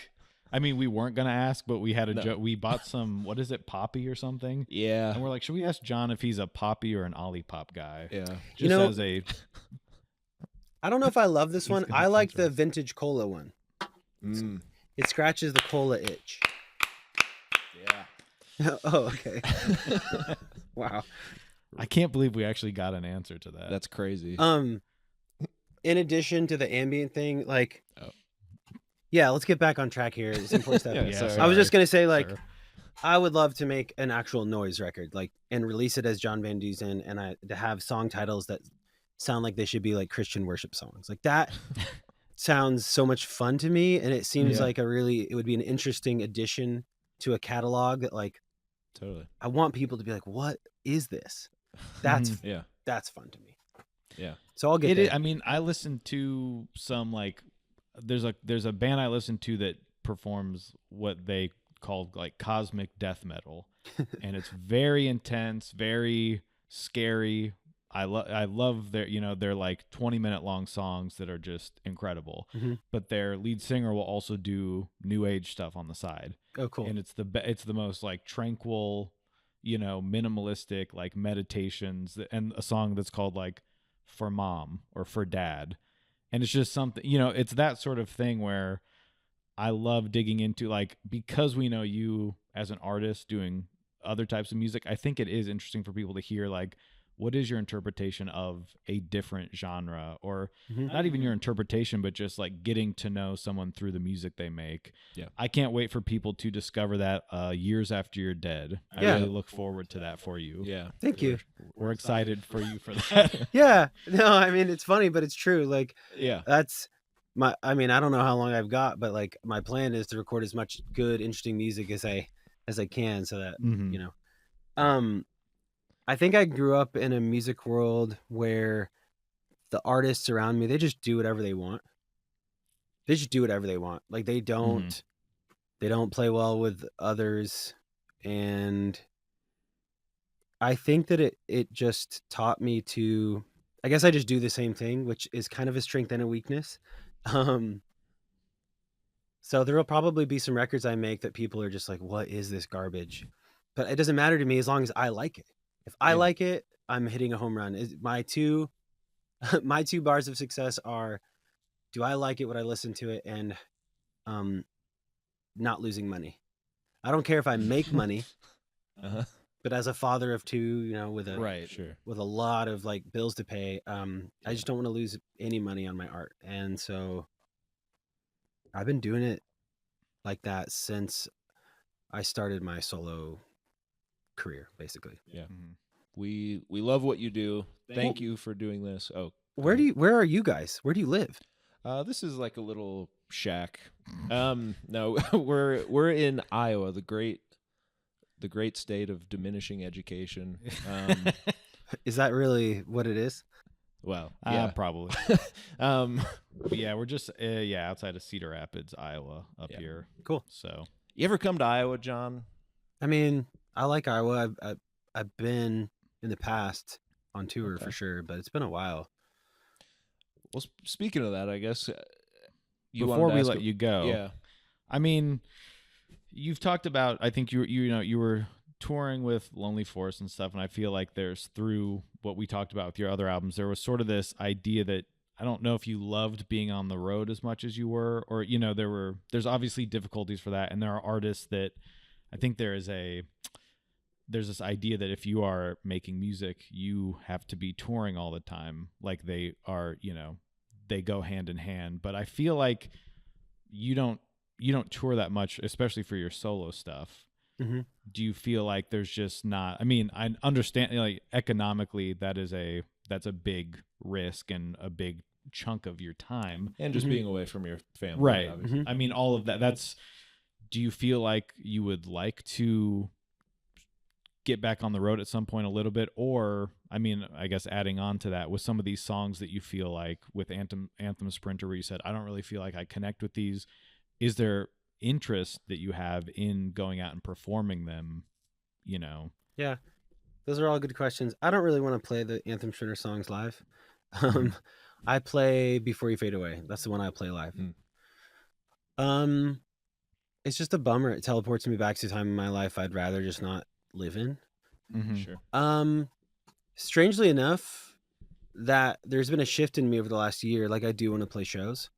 Speaker 3: I mean, we weren't going to ask, but we had a joke. We bought some, what is it, Poppi or something?
Speaker 5: Yeah.
Speaker 3: And we're like, should we ask John if he's a Poppi or an Olipop guy?
Speaker 5: Yeah.
Speaker 3: Just as a...
Speaker 4: I don't know if I love this one. I like the vintage cola one.
Speaker 5: Mm.
Speaker 4: It scratches the cola itch.
Speaker 5: Yeah.
Speaker 4: Oh, okay. Wow.
Speaker 3: I can't believe we actually got an answer to that.
Speaker 5: That's crazy.
Speaker 4: In addition to the ambient thing, like, yeah, let's get back on track here. It's important stuff. I was just gonna say, like, I would love to make an actual noise record, like, and release it as John Van Deusen, and to have song titles that sound like they should be like Christian worship songs. Like, that sounds so much fun to me, and it seems like it would be an interesting addition to a catalog that, like,
Speaker 5: totally.
Speaker 4: I want people to be like, what is this? That's that's fun to me.
Speaker 5: Yeah.
Speaker 4: So I'll get there.
Speaker 3: I mean, I listened to some, like, there's a band I listen to that performs what they call like cosmic death metal, and it's very intense, very scary. I love their, they're like 20-minute long songs that are just incredible. Mm-hmm. But their lead singer will also do new age stuff on the side.
Speaker 4: Oh, cool.
Speaker 3: And it's the most like tranquil, minimalistic, like meditations, and a song that's called like For Mom or For Dad. And it's just something, it's that sort of thing where I love digging into, like, because we know you as an artist doing other types of music, I think it is interesting for people to hear, like, what is your interpretation of a different genre, or not even your interpretation, but just like getting to know someone through the music they make. Yeah. I can't wait for people to discover that years after you're dead. I really look forward to that for you.
Speaker 5: Yeah.
Speaker 4: Thank you.
Speaker 3: We're excited for you for that.
Speaker 4: Yeah. No, I mean, it's funny, but it's true. Like, that's I don't know how long I've got, but like my plan is to record as much good, interesting music as I can, so that, I think I grew up in a music world where the artists around me, they just do whatever they want. They just do whatever they want. Like, they don't play well with others. And I think that it just taught me to, I guess I just do the same thing, which is kind of a strength and a weakness. So there will probably be some records I make that people are just like, what is this garbage? But it doesn't matter to me as long as I like it. If I like it, I'm hitting a home run. My two bars of success are, do I like it when I listen to it, and not losing money. I don't care if I make money, but as a father of two, with a lot of like bills to pay, I just don't want to lose any money on my art. And so I've been doing it like that since I started my solo career, basically.
Speaker 5: Yeah. We love what you do. Thank you for doing this. Oh,
Speaker 4: where are you guys? Where do you live?
Speaker 5: This is like a little shack. No, we're in Iowa, the great state of diminishing education.
Speaker 4: Is that really what it is?
Speaker 5: Well,
Speaker 3: probably. Yeah, we're just outside of Cedar Rapids, Iowa, up here.
Speaker 4: Cool.
Speaker 3: So
Speaker 5: You ever come to Iowa, John?
Speaker 4: I mean, I like Iowa. I've been in the past on tour for sure, but it's been a while.
Speaker 5: Well, speaking of that, I guess
Speaker 3: Before we let you go,
Speaker 5: yeah.
Speaker 3: I mean, you've talked about. I think you were touring with Lonely Forest and stuff, and I feel like there's, through what we talked about with your other albums, there was sort of this idea that I don't know if you loved being on the road as much as you were, or there's obviously difficulties for that, and there are artists that I think there's this idea that if you are making music, you have to be touring all the time, like they are, they go hand in hand. But I feel like you don't tour that much, especially for your solo stuff.
Speaker 4: Mm-hmm.
Speaker 3: Do you feel like there's just not? I mean, I understand, like, economically that's a big risk and a big chunk of your time,
Speaker 5: and just being away from your family,
Speaker 3: right?
Speaker 5: Obviously.
Speaker 3: I mean, all of that. Do you feel like you would like to get back on the road at some point a little bit? Or, I mean, I guess adding on to that, with some of these songs that you feel like with Anthem Sprinter, where you said, I don't really feel like I connect with these, is there interest that you have in going out and performing them?
Speaker 4: Yeah, those are all good questions. I don't really want to play the Anthem Sprinter songs live. I play Before You Fade Away. That's the one I play live. It's just a bummer. It teleports me back to a time in my life I'd rather just not live in.
Speaker 5: Sure.
Speaker 4: Strangely enough, that there's been a shift in me over the last year. Like, I do want to play shows.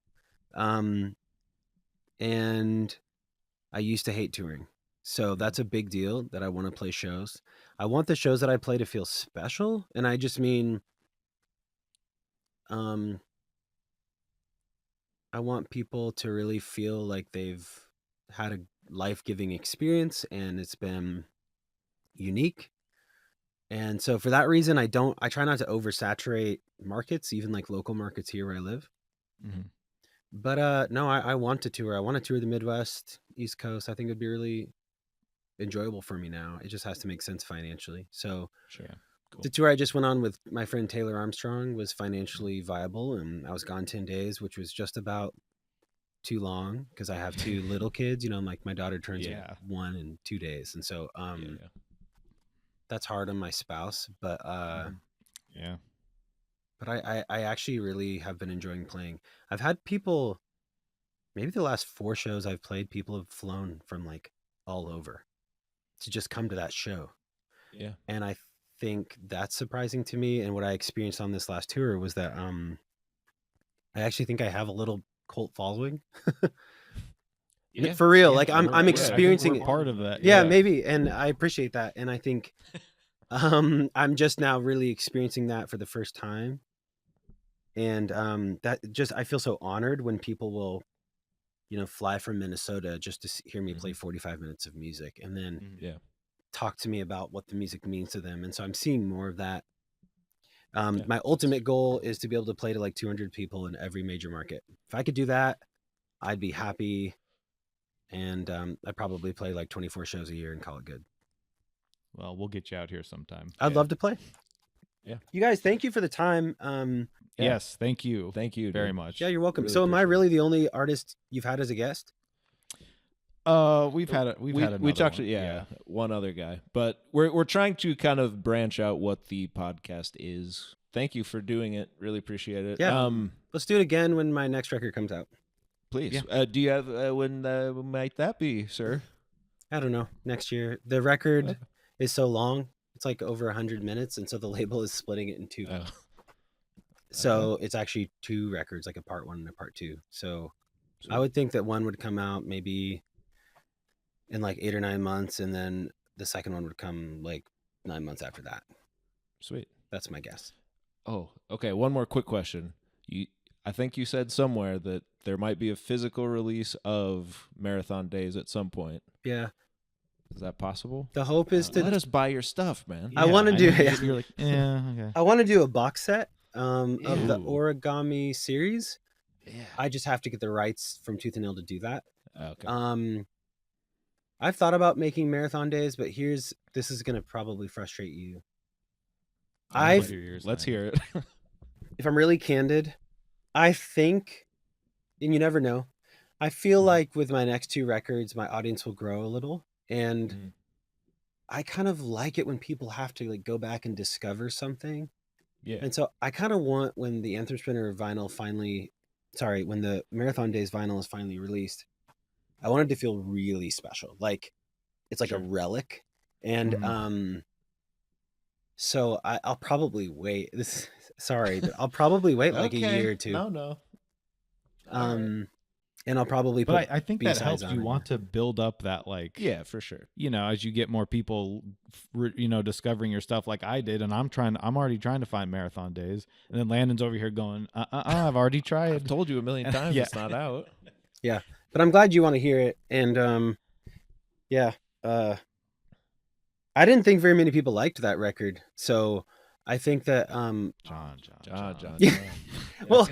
Speaker 4: And I used to hate touring. So that's a big deal that I want to play shows. I want the shows that I play to feel special. And I just mean, I want people to really feel like they've had a life-giving experience and it's been unique. And so for that reason, I try not to oversaturate markets, even like local markets here where I live. But no, I want to tour. I want to tour the Midwest, East Coast. I think it'd be really enjoyable for me now. It just has to make sense financially. So
Speaker 5: Sure. Cool.
Speaker 4: The tour I just went on with my friend Taylor Armstrong was financially viable, and I was gone 10 days, which was just about too long because I have two little kids, like my daughter turns 1 in 2 days. And so that's hard on my spouse, but but I actually really have been enjoying playing. I've had people, maybe the last 4 shows I've played, people have flown from like all over to just come to that show.
Speaker 5: Yeah.
Speaker 4: And I think that's surprising to me. And what I experienced on this last tour was that I actually think I have a little cult following. For real. Like I'm experiencing it.
Speaker 3: Part of that.
Speaker 4: Yeah, maybe. And I appreciate that. And I think I'm just now really experiencing that for the first time. And that just, I feel so honored when people will, fly from Minnesota just to hear me play 45 minutes of music and then talk to me about what the music means to them. And so I'm seeing more of that. My ultimate goal is to be able to play to like 200 people in every major market. If I could do that, I'd be happy. And I'd probably play like 24 shows a year and call it good.
Speaker 3: Well, we'll get you out here sometime.
Speaker 4: I'd love to play.
Speaker 5: Yeah.
Speaker 4: You guys, thank you for the time.
Speaker 3: Yes, thank you.
Speaker 5: Thank you
Speaker 3: very much.
Speaker 4: Yeah, you're welcome.
Speaker 5: Really
Speaker 4: so am I really the only artist you've had as a guest?
Speaker 3: We talked
Speaker 5: to one other guy, but we're trying to kind of branch out what the podcast is. Thank you for doing it. Really appreciate it.
Speaker 4: Yeah. Let's do it again when my next record comes out.
Speaker 5: Please. Yeah. Do you have when might that be, sir?
Speaker 4: I don't know. Next year. The record is so long. It's like over 100 minutes, and so the label is splitting it in 2. So it's actually 2 records, like a part 1 and a part 2. So I would think that one would come out maybe in like 8 or 9 months, and then the second one would come like 9 months after that.
Speaker 5: Sweet.
Speaker 4: That's my guess.
Speaker 5: Oh, okay. One more quick question. I think you said somewhere that there might be a physical release of Marathon Daze at some point.
Speaker 4: Yeah.
Speaker 5: Is that possible?
Speaker 4: The hope is to
Speaker 5: let us buy your stuff, man.
Speaker 4: I want to do
Speaker 3: You're like, okay.
Speaker 4: I want to do a box set of the origami series.
Speaker 5: Yeah.
Speaker 4: I just have to get the rights from Tooth and Nail to do that.
Speaker 5: Okay.
Speaker 4: I've thought about making Marathon Daze, but this is going to probably frustrate you.
Speaker 5: Let's hear it.
Speaker 4: If I'm really candid, I think, and you never know, I feel like with my next 2 records, my audience will grow a little, and I kind of like it when people have to like go back and discover something.
Speaker 5: Yeah.
Speaker 4: And so I kind of want when the Anthem Sprinter vinyl when the Marathon Daze vinyl is finally released, I want it to feel really special. Like it's like a relic. And so I'll probably wait. But I'll probably wait like a year or 2.
Speaker 5: No.
Speaker 4: And I'll probably put
Speaker 3: But I think that
Speaker 4: B-sides
Speaker 3: helps.
Speaker 4: on
Speaker 3: You
Speaker 4: it.
Speaker 3: want to build up that like
Speaker 5: Yeah, for sure.
Speaker 3: as you get more people discovering your stuff like I did, and I'm already trying to find Marathon Daze, and then Landon's over here going I've already tried.
Speaker 5: I've told you a million times
Speaker 3: Yeah.
Speaker 5: it's not out.
Speaker 4: Yeah, but I'm glad you want to hear it. And I didn't think very many people liked that record, so I think that
Speaker 3: John.
Speaker 4: Yeah. Well,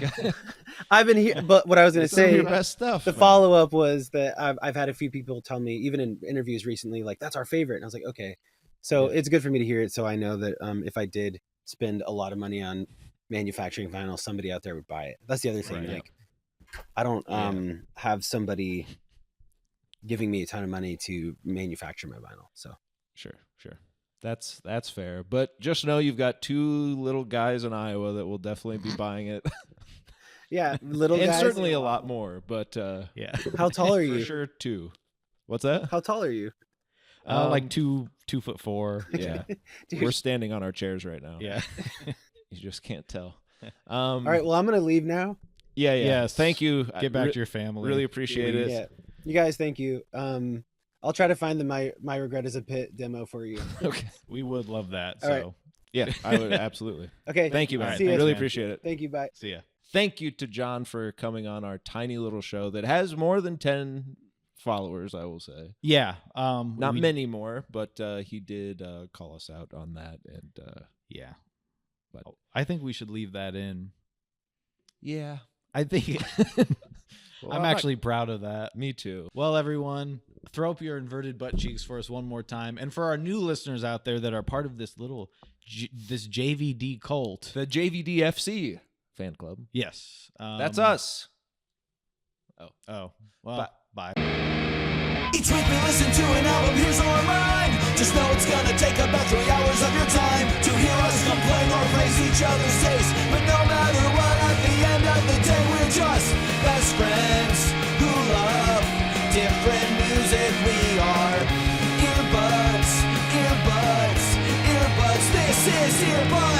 Speaker 4: I've been here, but what I was going to
Speaker 5: Some of
Speaker 4: say,
Speaker 5: your best stuff.
Speaker 4: the
Speaker 5: man.
Speaker 4: follow up was that I've had a few people tell me, even in interviews recently, like that's our favorite, and I was like, okay, so it's good for me to hear it, so I know that if I did spend a lot of money on manufacturing vinyl, somebody out there would buy it. That's the other thing.
Speaker 3: Right.
Speaker 4: Like, I don't have somebody giving me a ton of money to manufacture my vinyl. So
Speaker 5: Sure. That's fair. But just know you've got 2 little guys in Iowa that will definitely be buying it.
Speaker 4: yeah, little
Speaker 5: And
Speaker 4: guys,
Speaker 5: certainly a lot more, but
Speaker 3: Yeah.
Speaker 4: How tall are
Speaker 5: for
Speaker 4: you?
Speaker 5: sure 2. What's that?
Speaker 4: How tall are you?
Speaker 3: Like 2'4".
Speaker 5: Yeah.
Speaker 4: Dude.
Speaker 5: We're standing on our chairs right now.
Speaker 3: Yeah.
Speaker 5: You just can't tell.
Speaker 4: All right, well, I'm gonna leave now.
Speaker 5: Yeah.
Speaker 3: Yes.
Speaker 5: Thank you.
Speaker 3: Get back to your family.
Speaker 5: Really appreciate it.
Speaker 4: Yeah, you guys, thank you. I'll try to find the my regret is a pit demo for you.
Speaker 5: Okay.
Speaker 3: We would love that.
Speaker 4: All right.
Speaker 3: So
Speaker 5: Yeah, I would absolutely.
Speaker 4: Okay,
Speaker 5: Thank you, man.
Speaker 4: See
Speaker 5: I
Speaker 4: ya.
Speaker 5: really
Speaker 3: man.
Speaker 5: appreciate it.
Speaker 4: Thank you. Bye.
Speaker 3: see ya.
Speaker 5: Thank you to John for coming on our tiny little show that has more than 10 followers, I will say.
Speaker 3: Yeah.
Speaker 5: Not many more, but he did call us out on that. And
Speaker 3: Yeah.
Speaker 5: But-
Speaker 3: I think we should leave that in.
Speaker 5: yeah.
Speaker 3: I think
Speaker 5: Well,
Speaker 3: I'm actually proud of that.
Speaker 5: Me too.
Speaker 3: Well, everyone, throw up your inverted butt cheeks for us one more time. And for our new listeners out there that are part of this little this JVD cult.
Speaker 5: The JVDFC fan club.
Speaker 3: Yes.
Speaker 5: That's us.
Speaker 3: Oh. Well, bye.
Speaker 1: Each week we listen to an album, here's our mind. Just know it's gonna take about 3 hours of your time to hear us complain or praise each other's taste. But no matter what, at the end of the day, we're just best friends who love different music. We are earbuds, earbuds, earbuds. This is Earbuds.